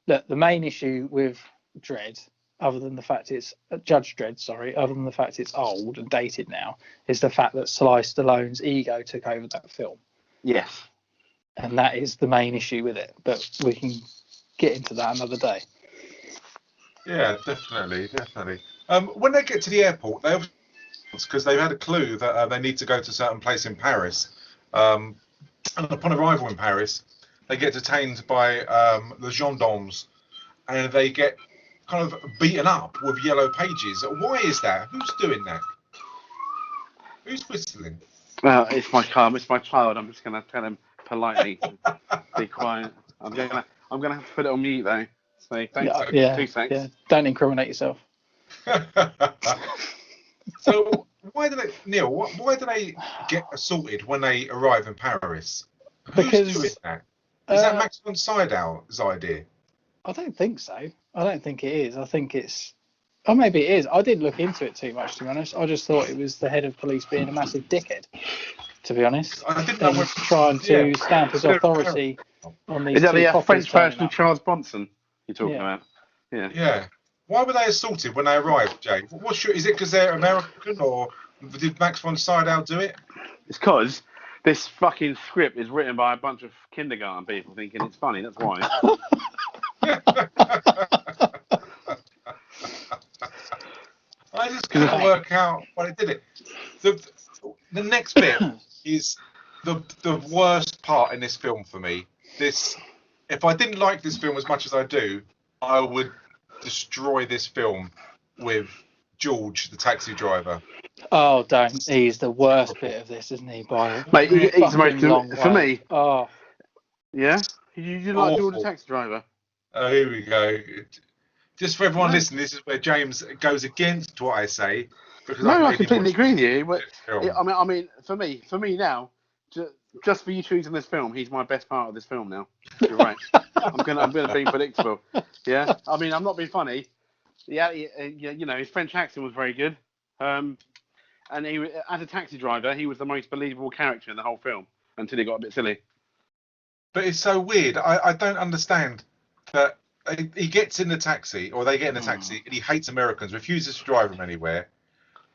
look, the main issue with Dredd, other than the fact it's Judge Dredd, other than the fact it's old and dated now, is the fact that Sly Stallone's ego took over that film. Yes. And that is the main issue with it. But we can get into that another day. Yeah, definitely. When they get to the airport, they obviously, because they've had a clue that they need to go to a certain place in Paris. And upon arrival in Paris, they get detained by the gendarmes, and they get kind of beaten up with yellow pages. Why is that? Who's doing that? Who's whistling? Well, it's my child. I'm just going to tell him politely to be quiet. I'm I'm going to have to put it on mute, though. So thanks. Yeah, 2 seconds. yeah. Don't incriminate yourself. So why do they, Neil? Why do they get assaulted when they arrive in Paris? Because, Who's doing that? Is that uh, Max von Sydow's idea? I don't think so. I don't think it is. I think it's. Oh, maybe it is. I didn't look into it too much, to be honest. I just thought it was the head of police being a massive dickhead, to be honest. I didn't know And trying to stamp his authority on these Is that two the coppers French turning version of up. Charles Bronson you're talking Yeah. about? Yeah. Yeah. Why were they assaulted when they arrived, Jay? Is it because they're American, or did Max von Sydow do it? It's because this fucking script is written by a bunch of kindergarten people thinking it's funny. That's why. I just couldn't work out why they did it. The next bit is the worst part in this film for me. If I didn't like this film as much as I do, I would destroy this film with George, the taxi driver. Oh, don't. He's the worst bit of this, isn't he? Mate, he's the fucking long most for way. me. Oh, Yeah. You like George the Awful. taxi driver? Oh, here we go. Just for everyone No. listening, this is where James goes against what I say because No, I've I made him completely watch agree with you. But this film. I mean, for me now, just for you choosing this film, he's my best part of this film now. You're right. I'm gonna be predictable. Yeah. I mean, I'm not being funny. Yeah. You know, his French accent was very good. And he, as a taxi driver, he was the most believable character in the whole film until he got a bit silly. But it's so weird. I don't understand that he gets in the taxi, or they get in the taxi, and he hates Americans, refuses to drive them anywhere.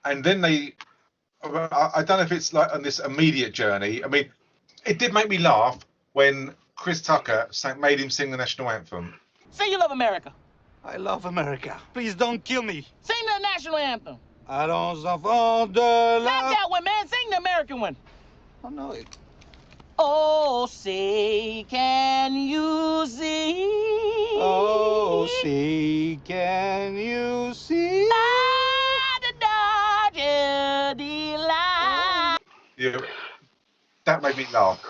And then I don't know if it's like on this immediate journey. I mean, it did make me laugh when Chris Tucker made him sing the national anthem. Say you love America. I love America. Please don't kill me. Sing the national anthem. Allons enfants de Not la... that one, man. Sing the American one. Oh, no. Oh, say, can you see? Oh, see, can you see? Yeah, that made me laugh.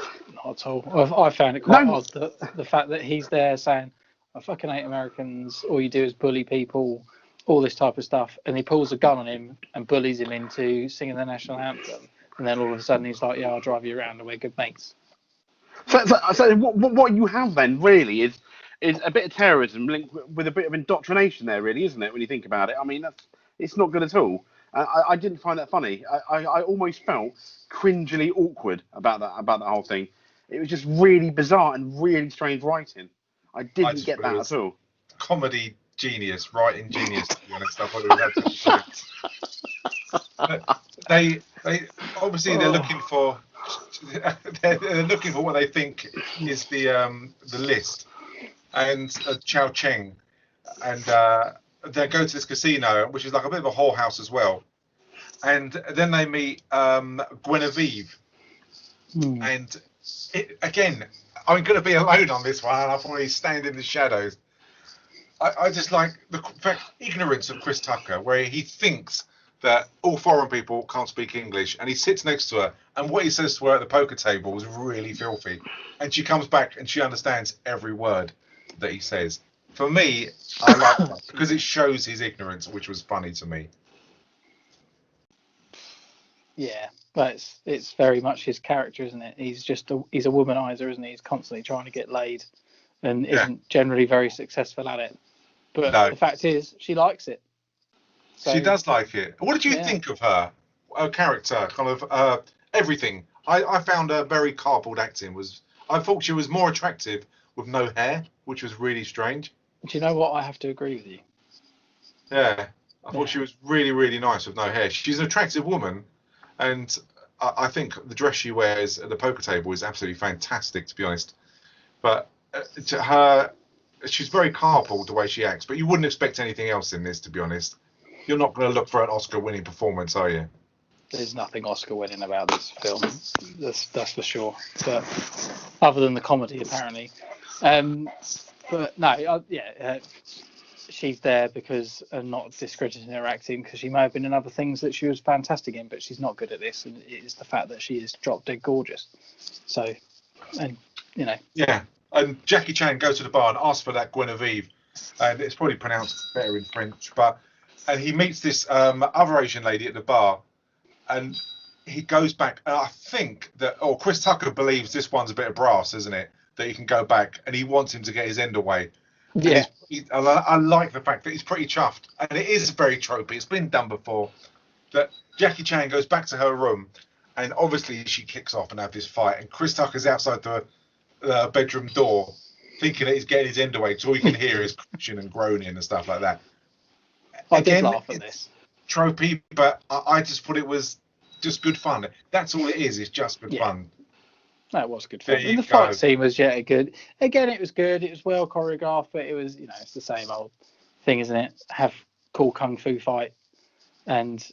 not at all. I found it quite odd that the fact that he's there saying, I fucking hate Americans, all you do is bully people, all this type of stuff, and he pulls a gun on him and bullies him into singing the national anthem, and then all of a sudden he's like, yeah, I'll drive you around and we're good mates. So what you have then really is a bit of terrorism linked with a bit of indoctrination there, really, isn't it? When you think about it, I mean, it's not good at all. I didn't find that funny. I almost felt cringily awkward about that whole thing. It was just really bizarre and really strange writing. I didn't get that at all. Comedy genius, writing genius. To be honest, I thought it was absolutely they obviously they're looking for. They're looking for what they think is the list, and Chow Cheng, and they go to this casino, which is like a bit of a whorehouse as well, and then they meet Guinevere, and again, I'm going to be alone on this one, and I'll probably stand in the shadows. I just like the ignorance of Chris Tucker, where he thinks that all foreign people can't speak English, and he sits next to her, and what he says to her at the poker table is really filthy, and she comes back and she understands every word that he says. For me, I like that because it shows his ignorance, which was funny to me. Yeah, but it's very much his character, isn't it? He's a womanizer, isn't he? He's constantly trying to get laid and isn't generally very successful at it. But the fact is, she likes it. So, she does like it. What did you think of her? Her character, kind of everything. I found her very cardboard acting. I thought she was more attractive with no hair, which was really strange. Do you know what? I have to agree with you. Yeah, I thought she was really, really nice with no hair. She's an attractive woman, and I think the dress she wears at the poker table is absolutely fantastic, to be honest. But to her, she's very cardboard the way she acts. But you wouldn't expect anything else in this, to be honest. You're not going to look for an Oscar-winning performance, are you? There's nothing Oscar-winning about this film. That's for sure. But other than the comedy, apparently. But no, she's there because not discrediting her acting, because she may have been in other things that she was fantastic in, but she's not good at this. And it's the fact that she is drop dead gorgeous. So, and you know. Yeah. And Jackie Chan goes to the bar and asks for that Guinevere, and it's probably pronounced better in French. And he meets this other Asian lady at the bar, and he goes back. And I think that, Chris Tucker believes this one's a bit of brass, isn't it? That he can go back, and he wants him to get his end away. Yeah. And I like the fact that he's pretty chuffed, and it is very tropey. It's been done before. That Jackie Chan goes back to her room, and obviously she kicks off and have this fight, and Chris Tucker's outside the bedroom door, thinking that he's getting his end away, so all you can hear is crunching and groaning and stuff like that. I did laugh at this. Tropey, but I just thought it was just good fun. That's all it is. It's just good fun. That was good fun. And the fight scene was good. Again, it was good. It was well choreographed, but it was, it's the same old thing, isn't it? Have cool kung fu fight, and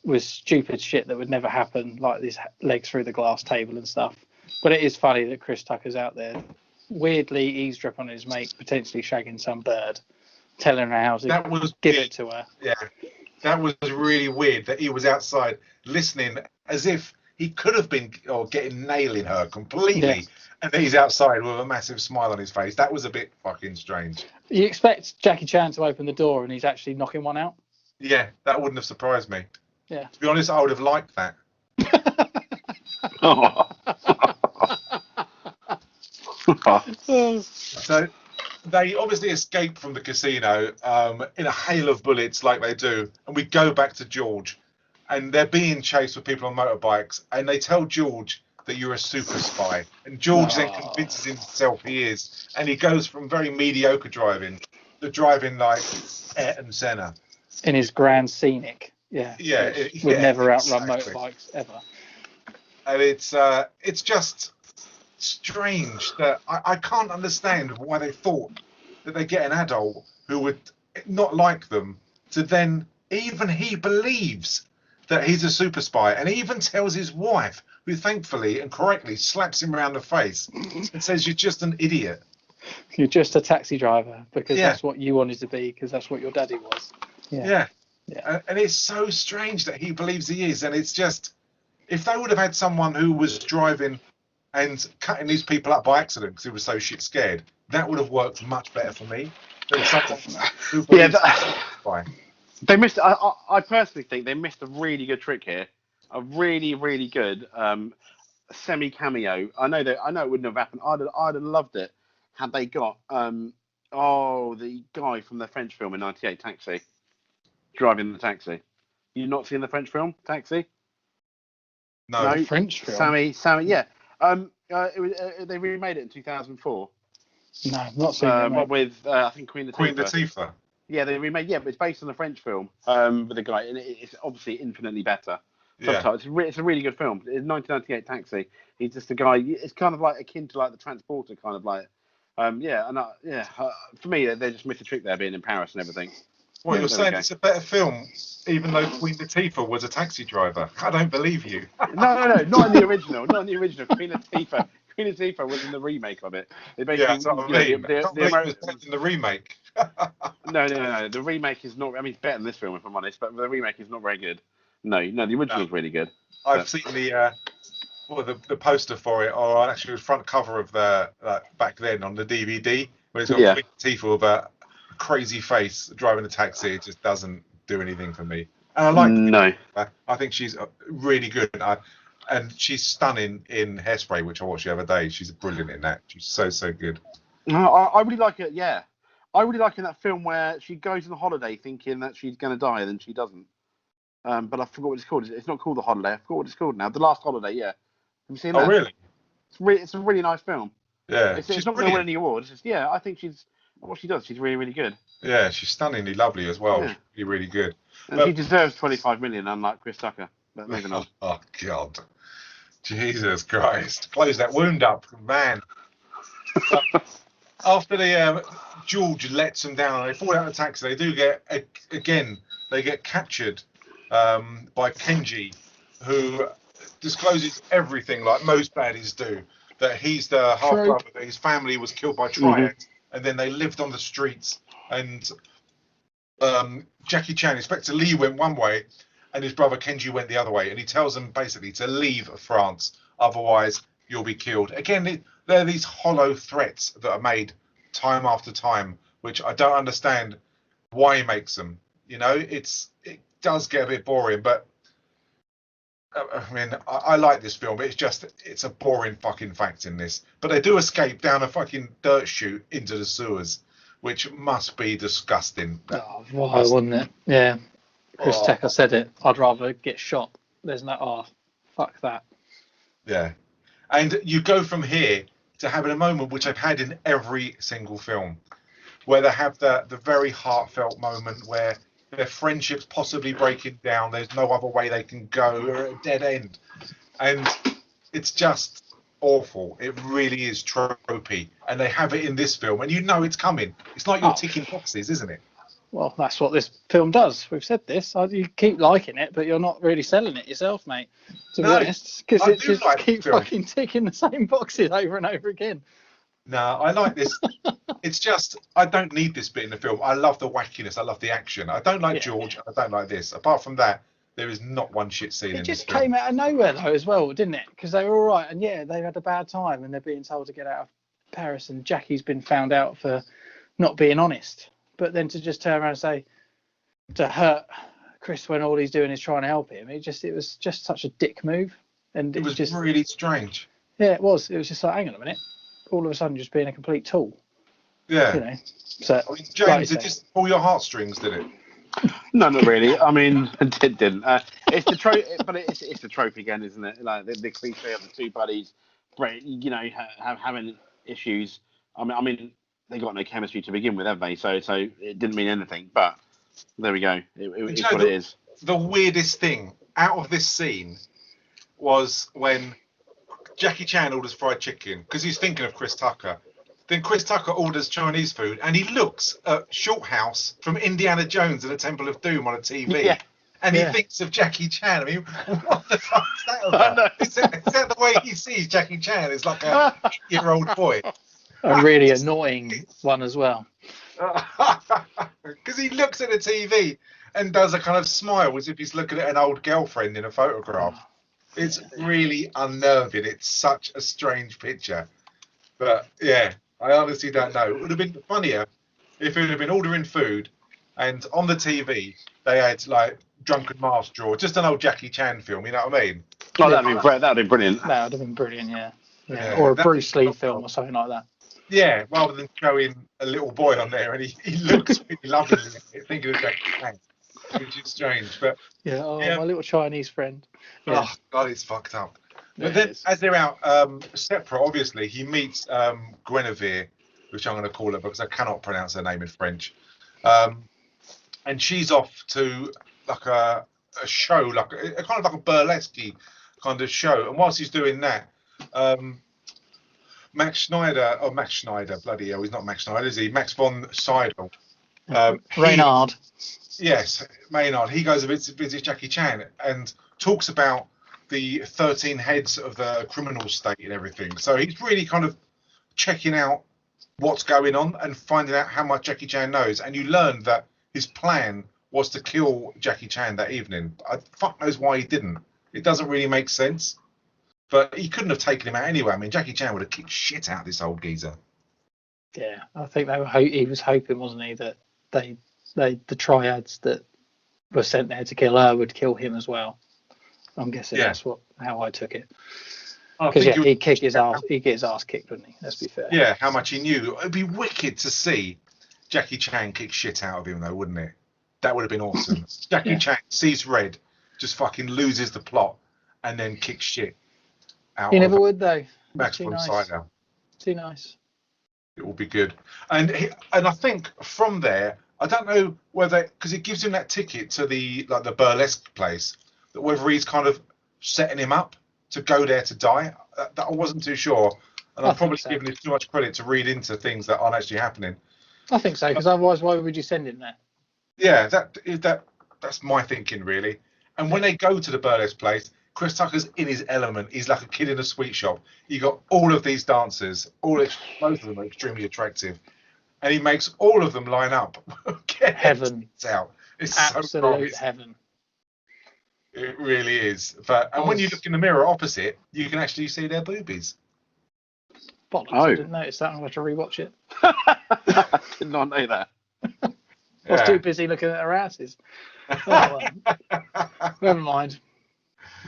was stupid shit that would never happen, like these legs through the glass table and stuff. But it is funny that Chris Tucker's out there weirdly eavesdropping on his mate, potentially shagging some bird, telling her how to give it to her. Yeah, that was really weird that he was outside listening as if he could have been nailing her completely, and then he's outside with a massive smile on his face. That was a bit fucking strange. You expect Jackie Chan to open the door and he's actually knocking one out? Yeah, that wouldn't have surprised me. Yeah. To be honest, I would have liked that. So they obviously escape from the casino in a hail of bullets like they do, and we go back to George, and they're being chased with people on motorbikes, and they tell George that you're a super spy, and George then convinces himself he is, and he goes from very mediocre driving to driving like Ayrton Senna in his Grand Scenic. Would never outrun motorbikes ever. And it's just strange that I can't understand why they thought that they get an adult who would not like them to then, even he believes that he's a super spy, and he even tells his wife, who thankfully and correctly slaps him around the face and says, "You're just an idiot. You're just a taxi driver because that's what you wanted to be, because that's what your daddy was." Yeah. And it's so strange that he believes he is, and it's just, if they would have had someone who was driving and cutting these people up by accident because he was so shit scared, that would have worked much better for me than someone who they missed. I personally think they missed a really good trick here, a really, really good semi cameo. I know it wouldn't have happened. I'd have loved it had they got the guy from the French film in '98, Taxi, driving the taxi. You not seen the French film Taxi? No, French film. Sammy, yeah. They remade it in 2004. No, not seen it. With I think Queen Latifah. Yeah, they remade. Yeah, but it's based on a French film with a guy, and it's obviously infinitely better. Subtitles. It's a really good film. It's 1998 Taxi. He's just a guy. It's kind of like akin to like the Transporter, kind of like. For me, they just missed a trick there, being in Paris and everything. What you're saying? It's a better film, even though Queen Latifah was a taxi driver. I don't believe you. No, not in the original. Not in the original. Queen Latifah was in the remake of it. They basically, that's what I mean. The Americans in the remake. No. The remake is not. I mean, it's better than this film, if I'm honest. But the remake is not very good. No, the original is really good. I've seen the poster for it, or actually the front cover of the back then on the DVD, where it's got Queen Latifah with a crazy face driving a taxi. It just doesn't do anything for me. And I like I think she's really good. And she's stunning in Hairspray, which I watched the other day. She's brilliant in that. She's so good. I really like it. Yeah, I really like in that film where she goes on holiday thinking that she's going to die, and then she doesn't. But I forgot what it's called. It's not called The Holiday. I forgot what it's called now. The Last Holiday. Yeah. Have you seen that? Oh, really? It's a really nice film. Yeah. It's not going to win any awards. I think what she does, she's really, really good. Yeah, she's stunningly lovely as well. Yeah. She's really good. And she deserves 25 million, unlike Chris Tucker. But moving on. Oh, God. Jesus Christ. Close that wound up, man. After George lets them down and they fall out of the taxi, they do get captured by Kenji, who discloses everything like most baddies do, that he's the half-brother, that his family was killed by Triads, and then they lived on the streets, and Jackie Chan, Inspector Lee, went one way and his brother Kenji went the other way, and he tells them basically to leave France, otherwise you'll be killed. Again, They're these hollow threats that are made time after time, which I don't understand why he makes them. You know, it does get a bit boring, but I mean, I like this film. It's a boring fucking fact in this. But they do escape down a fucking dirt chute into the sewers, which must be disgusting. Oh, why wouldn't it? Yeah. Chris Tucker said it. I'd rather get shot. There's no, fuck that. Yeah. And you go from here to having a moment which I've had in every single film, where they have the very heartfelt moment where their friendship's possibly breaking down. There's no other way they can go. They're at a dead end. And it's just awful. It really is tropey. And they have it in this film. And you know it's coming. It's like you're ticking boxes, isn't it? Well, that's what this film does. We've said this. You keep liking it, but you're not really selling it yourself, mate, to be honest. Because it just keeps fucking ticking the same boxes over and over again. No, I like this. It's just, I don't need this bit in the film. I love the wackiness. I love the action. I don't like George. I don't like this. Apart from that, there is not one shit scene in this film. It just came out of nowhere, though, as well, didn't it? Because they were all right. And, yeah, they had a bad time and they're being told to get out of Paris. And Jackie's been found out for not being honest. But then to just turn around and say, to hurt Chris when all he's doing is trying to help him, it was just such a dick move. And it was just really strange. Yeah, it was. It was just like, hang on a minute. All of a sudden, just being a complete tool. Yeah. You know. So, I mean, James, it just pull your heartstrings, did it? No, not really. I mean, it didn't. It's the trope, but it's the trope again, isn't it? Like the cliche of the two buddies, you know, having issues. I mean, they got no chemistry to begin with, have they? So it didn't mean anything. But there we go. It's what it is. The weirdest thing out of this scene was when Jackie Chan orders fried chicken because he's thinking of Chris Tucker. Then Chris Tucker orders Chinese food and he looks at Shorthouse from Indiana Jones and the Temple of Doom on a TV. And he thinks of Jackie Chan. I mean, what the fuck is that about? Is that the way he sees Jackie Chan? Is like a 8-year-old boy. A really annoying one as well. Because he looks at the TV and does a kind of smile as if he's looking at an old girlfriend in a photograph. It's really unnerving. It's such a strange picture. But yeah, I honestly don't know. It would have been funnier if it would have been ordering food and on the TV they had like Drunken Master or just an old Jackie Chan film, you know what I mean? Oh, that'd be brilliant. That would have been brilliant, yeah. Or a Bruce Lee film or something like that. Yeah, rather than showing a little boy on there and he looks really lovely thinking of Jackie Chan, which is strange. But my little Chinese friend. Yeah. Oh, God, it's fucked up. But Yeah, then, as they're out separate, obviously, he meets Guinevere, which I'm going to call her because I cannot pronounce her name in French. And she's off to like a show, like a kind of like a burlesque kind of show. And whilst he's doing that, Max Schneider, bloody hell, he's not Max Schneider, is he? Max von Sydow. Reynard. Yes, Maynard. He goes a bit to visit Jackie Chan and talks about the 13 heads of the criminal state and everything. So he's really kind of checking out what's going on and finding out how much Jackie Chan knows. And you learn that his plan was to kill Jackie Chan that evening. Fuck knows why he didn't. It doesn't really make sense. But he couldn't have taken him out anyway. I mean, Jackie Chan would have kicked shit out of this old geezer. Yeah, I think he was hoping, wasn't he, that the triads that were sent there to kill her would kill him as well. I'm guessing that's how I took it. Because he'd kick his ass. He'd get his ass kicked, wouldn't he? Let's be fair. Yeah, how much he knew. It'd be wicked to see Jackie Chan kick shit out of him, though, wouldn't it? That would have been awesome. Jackie Chan sees red, just fucking loses the plot, and then kicks shit out. He never would, though. Max von Sydow. Too nice. It will be good. And I think from there, I don't know whether, because it gives him that ticket to the burlesque place, that whether he's kind of setting him up to go there to die. That I wasn't too sure, and I'm probably giving it too much credit to read into things that aren't actually happening. I think so, because otherwise, why would you send him there? Yeah, that's my thinking really. And when they go to the burlesque place, Chris Tucker's in his element. He's like a kid in a sweet shop. You got all of these dancers, most of them are extremely attractive, and he makes all of them line up. Heaven. It's absolute so heaven. It really is. And when you look in the mirror opposite, you can actually see their boobies. Bollocks, Oh. I didn't notice that. I'm going to rewatch it. I did not know that. I was too busy looking at her asses. Oh, well. Never mind.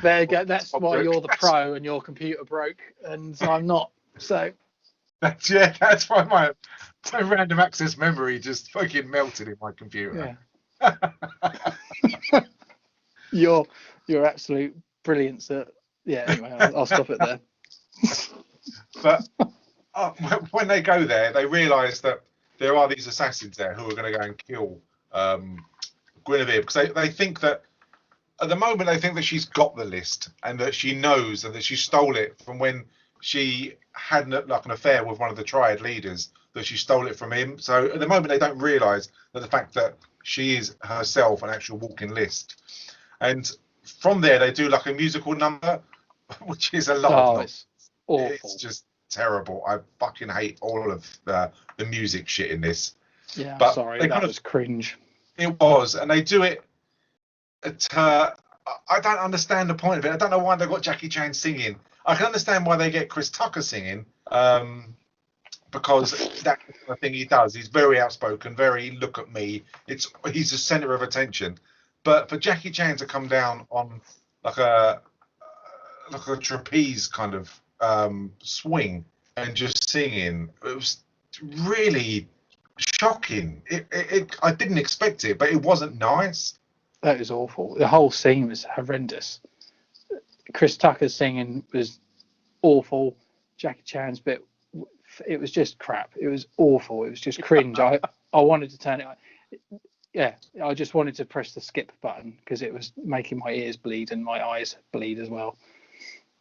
There you go. That's why you're the pro and your computer broke and I'm not. So That's why my random access memory just fucking melted in my computer. yeah. You're absolute brilliance at anyway, I'll stop it there. But when they go there, they realise that there are these assassins there who are going to go and kill Guinevere, because they think that at the moment they think that she's got the list and that she knows and that she stole it from when she had an affair with one of the Triad leaders, that she stole it from him. So at the moment they don't realise that the fact that she is herself an actual walking list. And from there they do like a musical number, which is a lot of it's awful. It's just terrible. I fucking hate all of the music shit in this. Yeah, but sorry, that was cringe. It was, and they do it I don't understand the point of it. I don't know why they got Jackie Chan singing. I can understand why they get Chris Tucker singing, because that's the thing he does. He's very outspoken, very look at me. He's the center of attention. But for Jackie Chan to come down on like a trapeze kind of swing and just singing, it was really shocking. I didn't expect it, but it wasn't nice. That was awful. The whole scene was horrendous. Chris Tucker's singing was awful. Jackie Chan's bit, it was just crap. It was awful. It was just cringe. I wanted to turn it. I just wanted to press the skip button because it was making my ears bleed and my eyes bleed as well.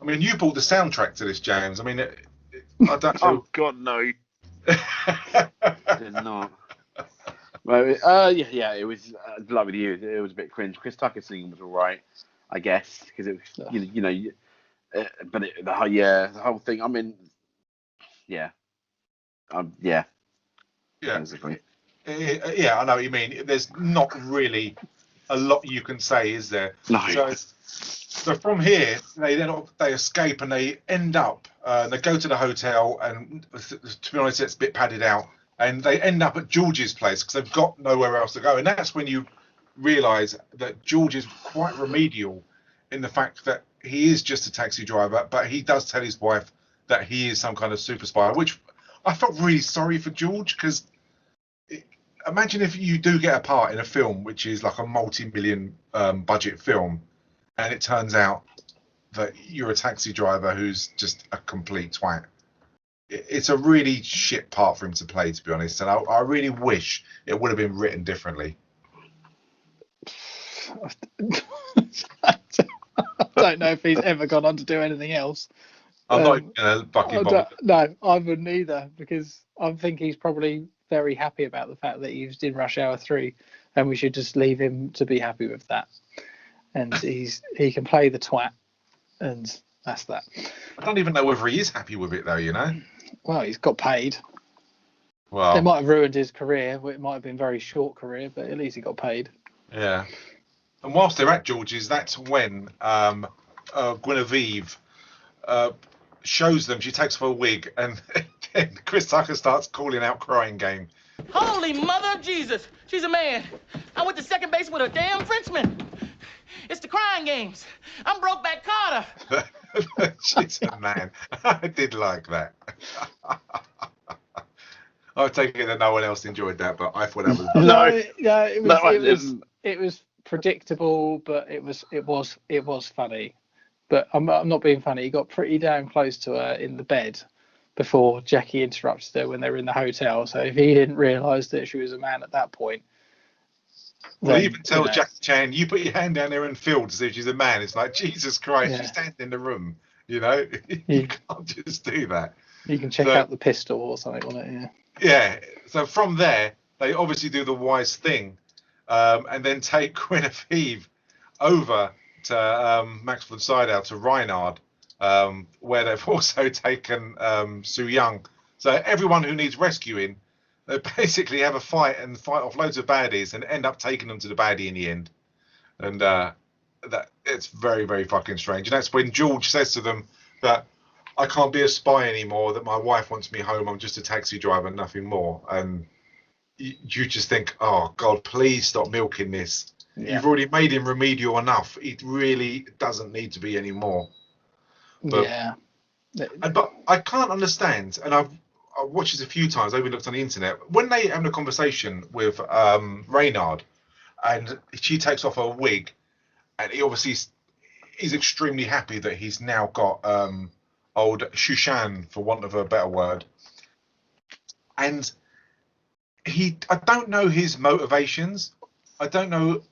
I mean, you bought the soundtrack to this, James. I mean, I don't know. Oh God, no. I did not. Well, yeah, it was like with you. It was a bit cringe. Chris Tucker singing was all right, I guess, because it was but the whole thing. I mean, yeah. Basically. Yeah, I know what you mean. There's not really a lot you can say, is there? No. So from here, they escape and they end up. They go to the hotel, and to be honest, it's a bit padded out. And they end up at George's place because they've got nowhere else to go. And that's when you realise that George is quite remedial in the fact that he is just a taxi driver, but he does tell his wife that he is some kind of super spy, which I felt really sorry for George, because imagine if you do get a part in a film which is like a multi-million budget film, and it turns out that you're a taxi driver who's just a complete twat. It's a really shit part for him to play, to be honest, and I really wish it would have been written differently. I don't know if he's ever gone on to do anything else. I'm not even going to fucking bother. No, I wouldn't either, because I think he's probably very happy about the fact that he's in Rush Hour 3, and we should just leave him to be happy with that. And he can play the twat, and that's that. I don't even know whether he is happy with it, though, you know? Well, he's got paid. Well, It might have ruined his career. It might have been a very short career, but at least he got paid. yeah. And whilst they're at George's, that's when Guinevere shows them. She takes off her wig, and then Chris Tucker starts calling out Crying Game. Holy mother of Jesus, she's a man. I went to second base with a damn Frenchman. It's the crying games. I'm Brokeback Carter. She's a man. I did like that. I take it that no one else enjoyed that, but I thought that was No, it was predictable, but it was funny. But I'm not being funny. He got pretty damn close to her in the bed before Jackie interrupted her when they were in the hotel. So if he didn't realise that she was a man at that point, well, even tell Jackie Chan, you put your hand down there and feel to see if she's a man. It's like, Jesus Christ, Yeah. she's standing in the room. You know, you can't just do that. You can check out the pistol or something on it. Yeah. Yeah. So from there, they obviously do the wise thing, and then take Guinevere over to Max von Sydow, to Reinhard, where they've also taken Su Young. So everyone who needs rescuing, they basically have a fight and fight off loads of baddies and end up taking them to the baddie in the end. And that it's very, very fucking strange. And that's when George says to them that I can't be a spy anymore. That my wife wants me home. I'm just a taxi driver, nothing more. And you just think, oh God, please stop milking this. Yeah. You've already made him remedial enough. It really doesn't need to be anymore. But, Yeah. but I can't understand, and I've watched this a few times. I've even looked on the internet when they having a conversation with Reynard, and she takes off her wig, and he obviously is extremely happy that he's now got old Shushan, for want of a better word, and I don't know his motivations. I don't know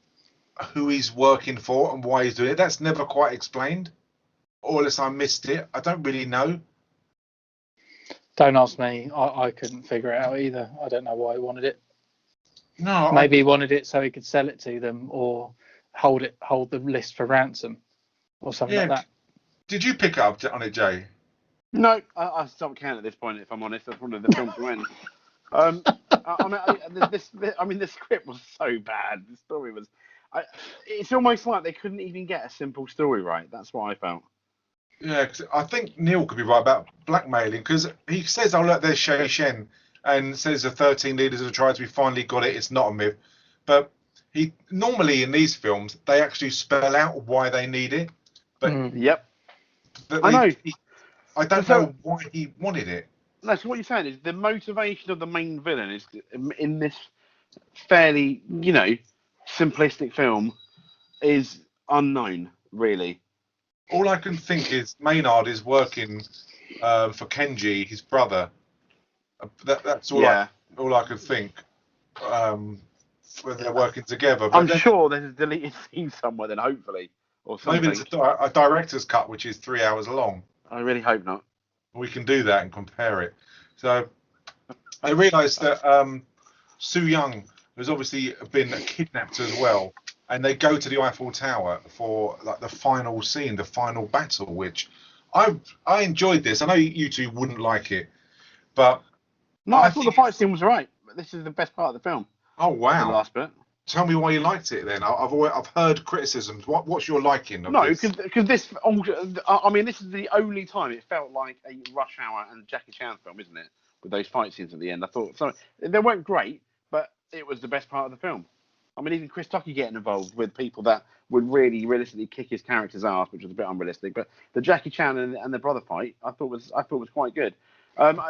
who he's working for and why he's doing it. That's never quite explained, or unless I missed it. I don't really know. Don't ask me. I couldn't figure it out either. I don't know why he wanted it. No, Maybe he wanted it so he could sell it to them, or hold the list for ransom, or something like that. Did you pick up on it, Jay? No, I stopped counting at this point. If I'm honest, that's one of the film to end. I mean, the script was so bad. The story was. It's almost like they couldn't even get a simple story right. That's what I felt. Yeah, cause I think Neil could be right about blackmailing, because he says, "Oh look, there's Shay Shen," and says the 13 leaders of the tribes. We finally got it. It's not a myth, but he normally in these films they actually spell out why they need it. But Yep, but I know. I don't know why he wanted it. No, so what you're saying is the motivation of the main villain is in this fairly, simplistic film is unknown, really. All I can think is Maynard is working for Kenji, his brother. That's all. Yeah. All I could think. When they're working together. But I'm sure there's a deleted scene somewhere, then hopefully, or something. Maybe it's a director's cut, which is 3 hours long. I really hope not. We can do that and compare it. So I realised that Su Young has obviously been kidnapped as well, and they go to the Eiffel Tower for like the final scene, the final battle, which I enjoyed this. I know you two wouldn't like it, but no, I thought the fight scene was right. But this is the best part of the film. Oh wow! The last bit. Tell me why you liked it then. I've heard criticisms. What's your liking of this? No, because this. I mean, this is the only time it felt like a Rush Hour and Jackie Chan film, isn't it? With those fight scenes at the end, I thought they weren't great, but it was the best part of the film. I mean, even Chris Tucker getting involved with people that would really realistically kick his character's ass, which was a bit unrealistic. But the Jackie Chan and the brother fight, I thought was quite good. And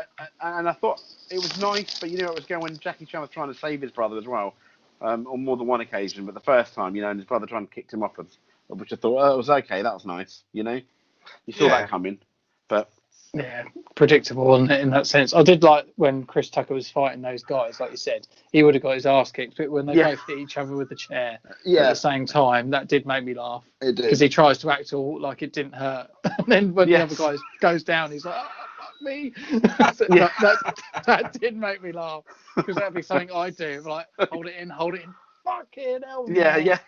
I thought it was nice, but it was going when Jackie Chan was trying to save his brother as well. On more than one occasion, but the first time, and his brother trying to kick him off, which I thought, it was okay, that was nice, you saw that coming, but yeah, predictable in that sense. I did like when Chris Tucker was fighting those guys, like you said, he would have got his ass kicked, but when they both hit each other with the chair at the same time, that did make me laugh, because he tries to act all like it didn't hurt, and then when the other guy goes down, he's like, oh, fuck me. That did make me laugh, because that'd be something I'd do, like hold it in, fucking hell. Yeah.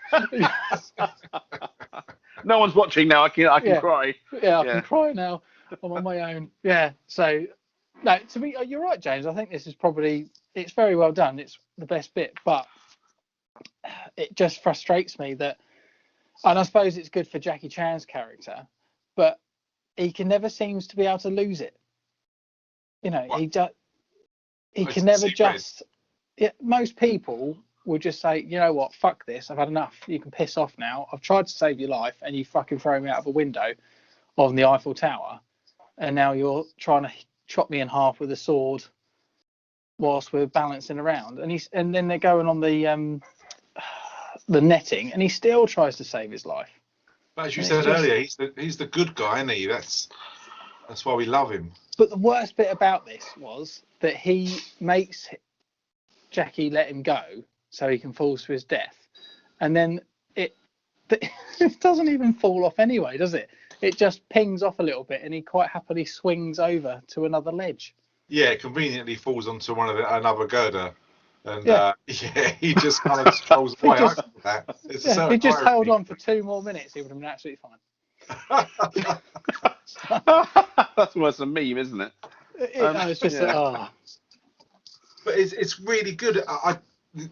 No one's watching now. I can cry. Yeah, I can cry now. I'm on my own. Yeah. So, no, to me, you're right, James. I think this is it's very well done. It's the best bit, but it just frustrates me that, and I suppose it's good for Jackie Chan's character, but he never seems to be able to lose it. He can never just. Yeah, most people will just say, you know what, fuck this, I've had enough. You can piss off now. I've tried to save your life, and you fucking throw me out of a window on the Eiffel Tower, and now you're trying to chop me in half with a sword whilst we're balancing around. And then they're going on the netting, and he still tries to save his life. But as you said earlier, he's the good guy, isn't he? That's why we love him. But the worst bit about this was that he makes Jackie let him go so he can fall to his death, and then it doesn't even fall off anyway, does it? It just pings off a little bit, and he quite happily swings over to another ledge. Yeah, it conveniently falls onto another girder, and he just kind of strolls away. If he just held on for 2 more minutes, he would have been absolutely fine. That's almost a meme, isn't it? It's just But it's really good. I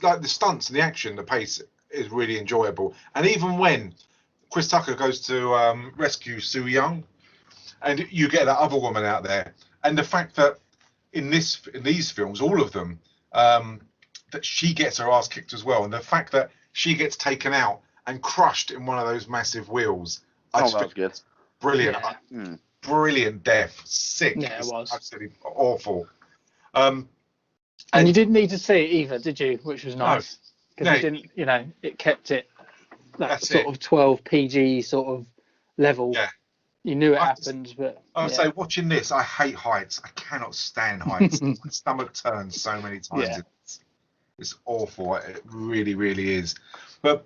like the stunts and the action. The pace is really enjoyable. And even when Chris Tucker goes to rescue Su Young, and you get that other woman out there, and the fact that in these films, all of them, that she gets her ass kicked as well, and the fact that she gets taken out and crushed in one of those massive wheels. I just that was think good. brilliant, Yeah. Brilliant death, sick. Yeah, it was absolutely awful. And you didn't need to see it either, did you? Which was nice because No. it didn't, it kept it that That's sort of 12 PG sort of level. Yeah. You knew it happened, but I would say watching this, I hate heights. I cannot stand heights. My stomach turns so many times. Yeah. It's awful. It really, really is. But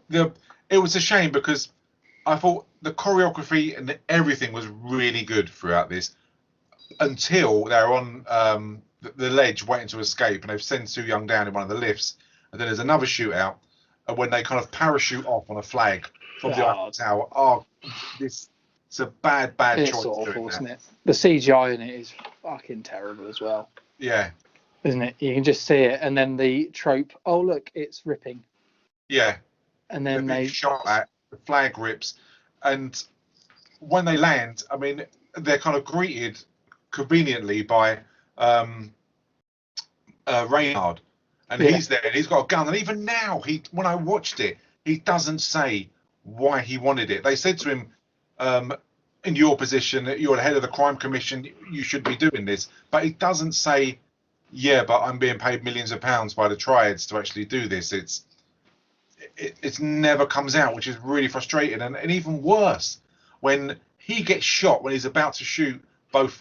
it was a shame because I thought the choreography and everything was really good throughout this until they're on the ledge waiting to escape, and they've sent Soo Young down in one of the lifts, and then there's another shootout, and when they kind of parachute off on a flag from the Eiffel Tower. Oh, it's a bad It's choice. awful, isn't it? The CGI in it is fucking terrible as well. Yeah. Isn't it? You can just see it, and then the trope. Oh look, it's ripping. Yeah. And then they shot at, the flag rips, and when they land, I mean, they're kind of greeted conveniently by Reynard, and he's there, and he's got a gun, and even now, when I watched it, he doesn't say why he wanted it. They said to him, in your position, you're the head of the crime commission, you should be doing this, but he doesn't say, yeah, but I'm being paid millions of pounds by the Triads to actually do this. It's never comes out, which is really frustrating. And even worse, when he gets shot when he's about to shoot both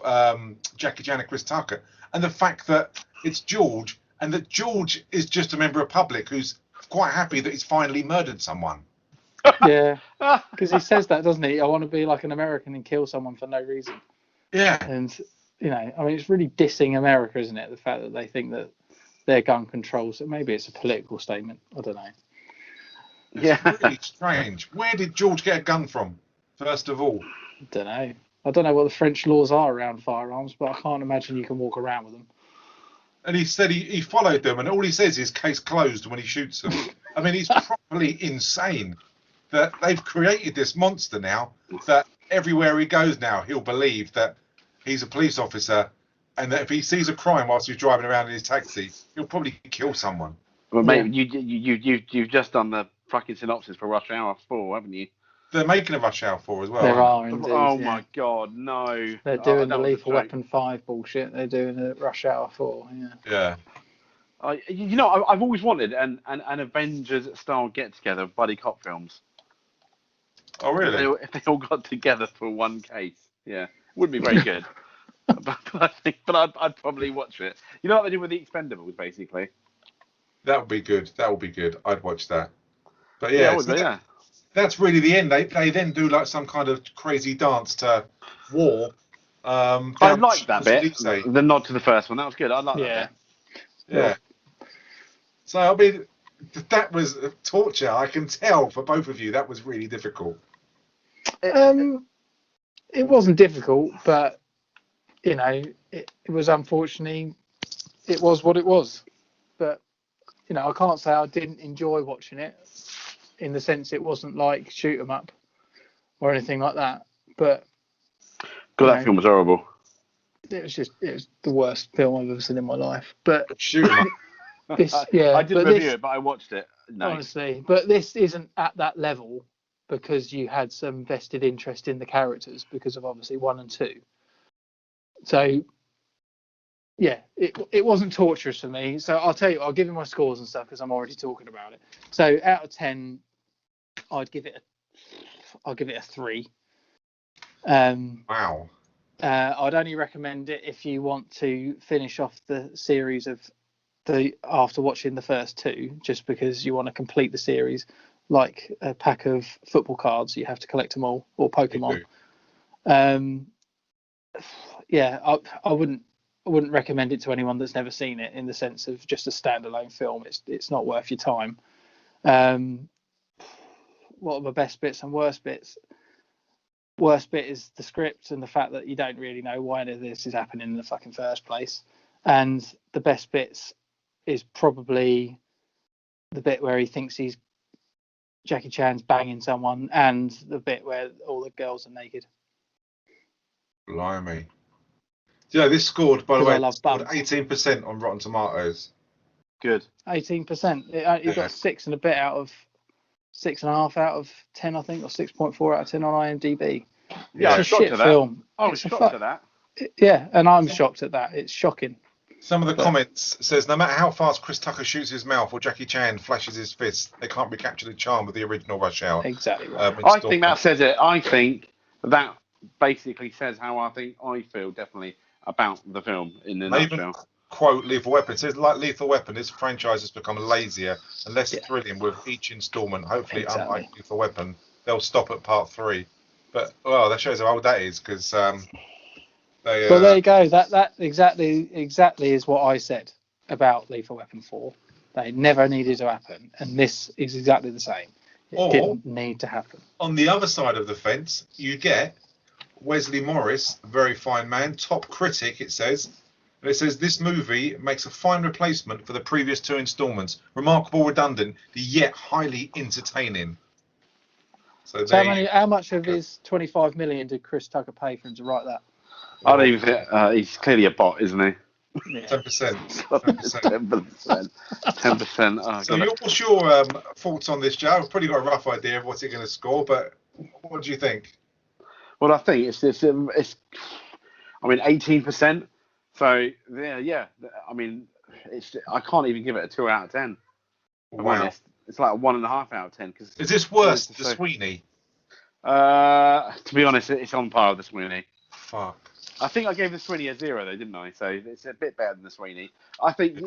Jackie Chan and Chris Tucker, and the fact that it's George, and that George is just a member of public who's quite happy that he's finally murdered someone. Yeah, because he says that, doesn't he? I want to be like an American and kill someone for no reason. Yeah. And, I mean, it's really dissing America, isn't it? The fact that they think that their gun controls it. Maybe it's a political statement. I don't know. It's really strange. Where did George get a gun from, first of all? I don't know. I don't know what the French laws are around firearms, but I can't imagine you can walk around with them. And he said he followed them, and all he says is case closed when he shoots them. I mean, he's properly insane that they've created this monster now that everywhere he goes now, he'll believe that he's a police officer, and that if he sees a crime whilst he's driving around in his taxi, he'll probably kill someone. Well, mate, you've just done the fucking synopsis for Rush Hour 4, haven't you? They're making a Rush Hour 4 as well. There are indeed. Oh my god, no! They're doing the Lethal Weapon 5 bullshit. They're doing the Rush Hour 4. Yeah. I've always wanted an Avengers style get together of buddy cop films. Oh really? If they all got together for one case, it wouldn't be very good. but I'd probably watch it. You know what they do with the Expendables, basically. That would be good. I'd watch that. But that's really the end. They then do like some kind of crazy dance to war. I liked that bit. The nod to the first one. That was good. I like that bit. Yeah. So I mean, that was torture. I can tell for both of you that was really difficult. It wasn't difficult, but it was unfortunately it was what it was. But I can't say I didn't enjoy watching it, in the sense it wasn't like shoot 'em up or anything like that. But that film was horrible. It was the worst film I've ever seen in my life. But shoot 'em up. I didn't review it, but I watched it. No. Honestly, but this isn't at that level because you had some vested interest in the characters because of obviously 1 and 2. So it wasn't torturous for me. So I'll tell you, I'll give you my scores and stuff because I'm already talking about it. So out of 10, I'll give it a 3. Wow. I'd only recommend it if you want to finish off the series after watching the first 2, just because you want to complete the series, like a pack of football cards. You have to collect them all, or Pokemon. I wouldn't recommend it to anyone that's never seen it, in the sense of just a standalone film. It's not worth your time. What are my best bits and worst bits? Worst bit is the script and the fact that you don't really know why this is happening in the fucking first place. And the best bits is probably the bit where he thinks Jackie Chan's banging someone, and the bit where all the girls are naked. Blimey. Do you know, this scored, by the 'Cause I way, love scored bums. 18% on Rotten Tomatoes. Good. 18%. It got 6 and a bit out of 6.5 out of 10, I think, or 6.4 out of 10 on IMDb. Yeah, I was It's a shocked shit at that. film. I was It's a shocked at that. Yeah, and I'm shocked at that. It's shocking. Some of the comments says, no matter how fast Chris Tucker shoots his mouth or Jackie Chan flashes his fist, they can't recapture the charm of the original Rush Hour. Exactly right. I think that says it. I think that basically says how I feel definitely about the film in the They even nutshell. quote Lethal Weapon. It says, like Lethal Weapon, this franchise has become lazier and less thrilling with each installment. Hopefully, unlike Lethal Weapon, they'll stop at part 3. But, well, that shows how old that is, because they... Well, there you go. That exactly is what I said about Lethal Weapon 4. They never needed to happen, and this is exactly the same. It didn't need to happen. On the other side of the fence, you get Wesley Morris, a very fine man, top critic, it says. And it says, this movie makes a fine replacement for the previous 2 installments. Remarkable, redundant, yet highly entertaining. So how much of his 25 million did Chris Tucker pay for him to write that? I don't even think he's clearly a bot, isn't he? 10%. 10%. 10%. So what's your thoughts on this, Joe? I've pretty got a rough idea of what's it going to score, but what do you think? Well, I think it's 18%. So yeah. I mean, I can't even give it a 2 out of 10. I'm honest. It's like a 1.5 out of 10. Is this worse than Sweeney? To be honest, it's on par with the Sweeney. Fuck. I think I gave the Sweeney a 0 though, didn't I? So it's a bit better than the Sweeney. I think,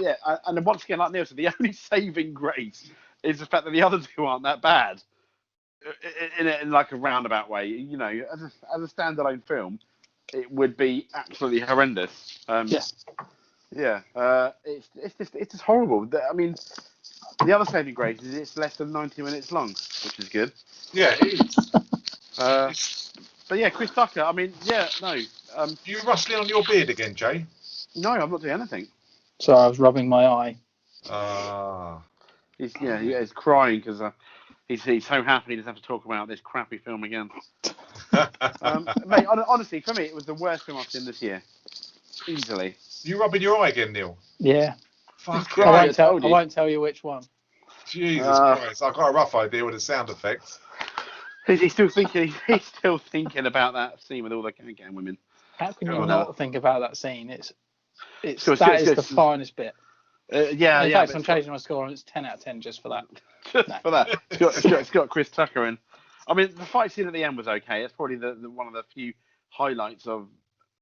and once again, like Neil said, the only saving grace is the fact that the other 2 aren't that bad. In like a roundabout way, you know, as a standalone film, it would be absolutely horrendous. It's just horrible. I mean, the other saving grace is it's less than 90 minutes long, which is good. Yeah, it is. But yeah, Chris Tucker. I mean, no. You rustling on your beard again, Jay? No, I'm not doing anything. Sorry, I was rubbing my eye. He's crying because he's so happy he doesn't have to talk about this crappy film again. Mate, honestly, for me, it was the worst film I've seen this year, easily. You rubbing your eye again, Neil? Yeah. Fuck. I won't tell you which one. Jesus Christ! I've got a rough idea with the sound effects. He's still thinking. He's still thinking about that scene with all the gang women. How can you not think about that scene? That is the finest bit. In fact, I'm changing my score, and it's 10 out of 10 just for that. For that, it's got Chris Tucker in. I mean, the fight scene at the end was okay. It's probably the one of the few highlights of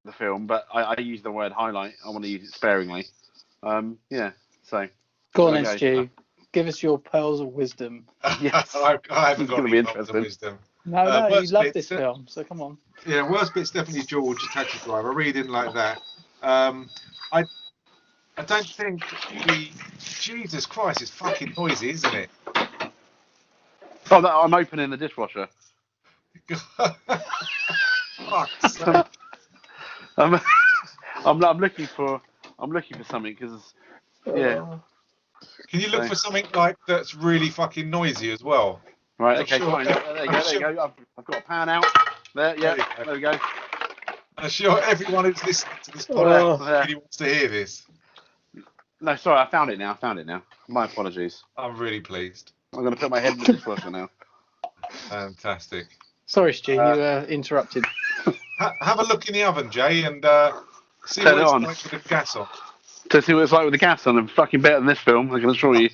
the film, but I use the word highlight. I want to use it sparingly. So. Go on then, Stu. Give us your pearls of wisdom. Yes. I haven't got any pearls of wisdom. No, you love this film, so come on. Yeah, worst bit's definitely George, the taxi driver. I really didn't like that. I don't think Jesus Christ, it's fucking noisy, isn't it? Oh, I'm opening the dishwasher. Fuck's sake. I'm looking for something because Can you look for something like that's really fucking noisy as well? Right. Okay. Fine. There you go. I've got a pan out. There. Yeah. There we go. I'm sure everyone who's listening to this podcast really wants to hear this. No, sorry. I found it now. My apologies. I'm really pleased. I'm going to put my head in the dishwasher now. Fantastic. Sorry, Stu, you were interrupted. Have a look in the oven, Jay, and see Turn what it it's on. like with the gas on. To see what it's like with the gas on, and fucking better than this film, I can assure you.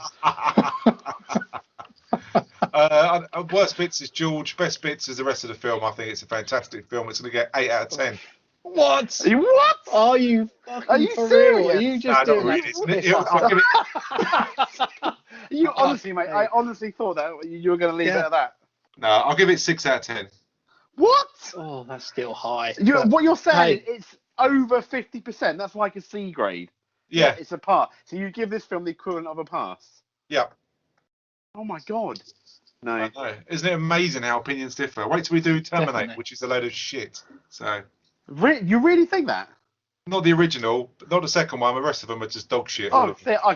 Worst bits is George. Best bits is the rest of the film. I think it's a fantastic film. It's going to get 8 out of 10. What? What? Are you fucking Are you for serious? real? Are you just doing that? You honestly, mate, I honestly thought that you were going to leave it at that. No, I'll give it 6 out of 10. What? Oh, that's still high. What you're saying, it's over 50%. That's like a C grade. Yeah. It's a pass. So you give this film the equivalent of a pass? Yeah. Oh, my God. No. I know. Isn't it amazing how opinions differ? Wait till we do Terminate, Definitely. which is a load of shit. So. You really think that? Not the original, not the second one. The rest of them are just dog shit.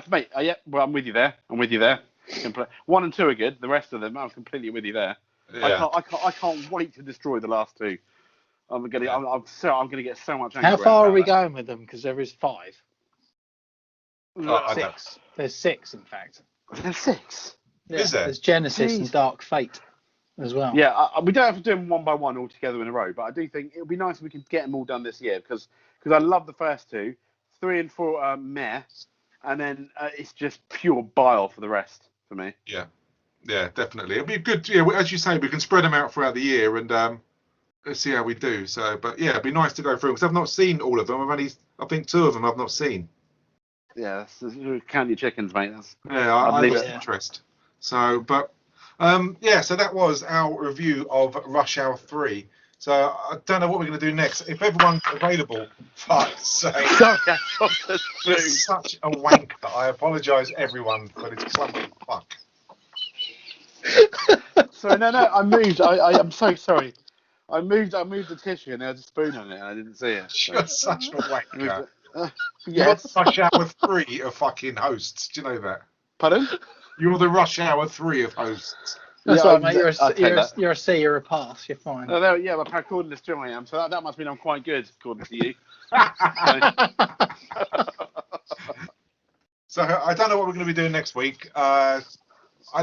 Mate. Yeah. Well, I'm with you there. 1 and 2 are good. The rest of them, I'm completely with you there. Yeah. I can't wait to destroy the last 2. I'm gonna get so much. How far are we going with them? Because there is 5. I don't- 6. There's 6, in fact. There's 6. Yeah, Is there? There's Genesis Jeez. and Dark Fate as well. Yeah, we don't have to do them one by one all together in a row, but I do think it would be nice if we could get them all done this year because I love the first 2. 3 and 4 are meh, and then it's just pure bile for the rest for me. Yeah, definitely. It'll be good. Yeah, as you say, we can spread them out throughout the year and let's see how we do. So, but yeah, it'd be nice to go through because I've not seen all of them. I think 2 of them I've not seen. Yeah, count your chickens, mate. Yeah, I lost interest. So, but so that was our review of Rush Hour 3. So I don't know what we're going to do next. If everyone's available, fuck's sake. Sorry, I got the You're spoon. such a wanker. I apologise, everyone, for this clumsy fuck. Sorry, no, I moved. I'm so sorry. I moved the tissue and there was a spoon on it and I didn't see it. So. You're such a wanker. Yes. You're the Rush Hour 3 of fucking hosts. Do you know that? Pardon? You're the Rush Hour 3 of hosts. That's Yeah, right, mate. You're I'll take that. a C, you're a pass. You're fine. Yeah, but according to Stu, I am. So that must mean I'm quite good, according to you. So I don't know what we're going to be doing next week. I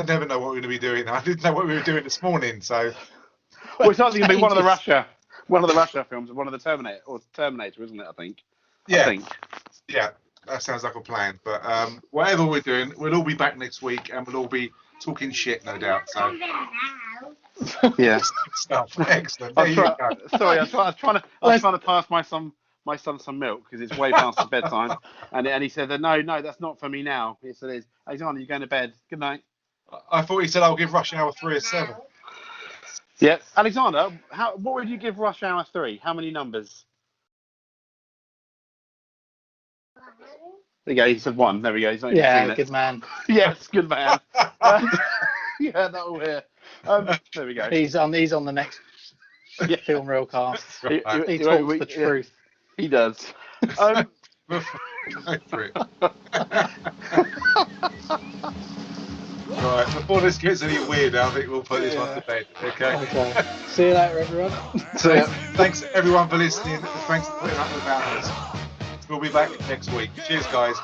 never know what we're going to be doing. I didn't know what we were doing this morning. So Well, it's either going to be one of the Russia films, or one of the Terminator, isn't it? I think. yeah, I think. yeah, that sounds like a plan. But whatever we're doing, we'll all be back next week, and we'll all be talking shit, no doubt. So Yeah. stuff. Excellent. There you go. Sorry, I was trying to pass my son some milk because it's way past his bedtime, and he said that no, that's not for me now. He said, Alexander, you're going to bed. Good night. I thought he said I'll give Rush Hour 3 a 7. Yeah, Alexander, what would you give Rush Hour 3? How many numbers? There you go. He said 1. There we go. He's not even seen it. Good man. Yes, good man. Yeah, that'll hear. There we go. He's on the next film real cast. Right. He talks the truth. He does. Go for it. Right, before this gets any weirder, I think we'll put this one to bed. Okay. Okay. See you later, everyone. So, thanks everyone for listening. Thanks for putting up with us. We'll be back next week. Cheers, guys.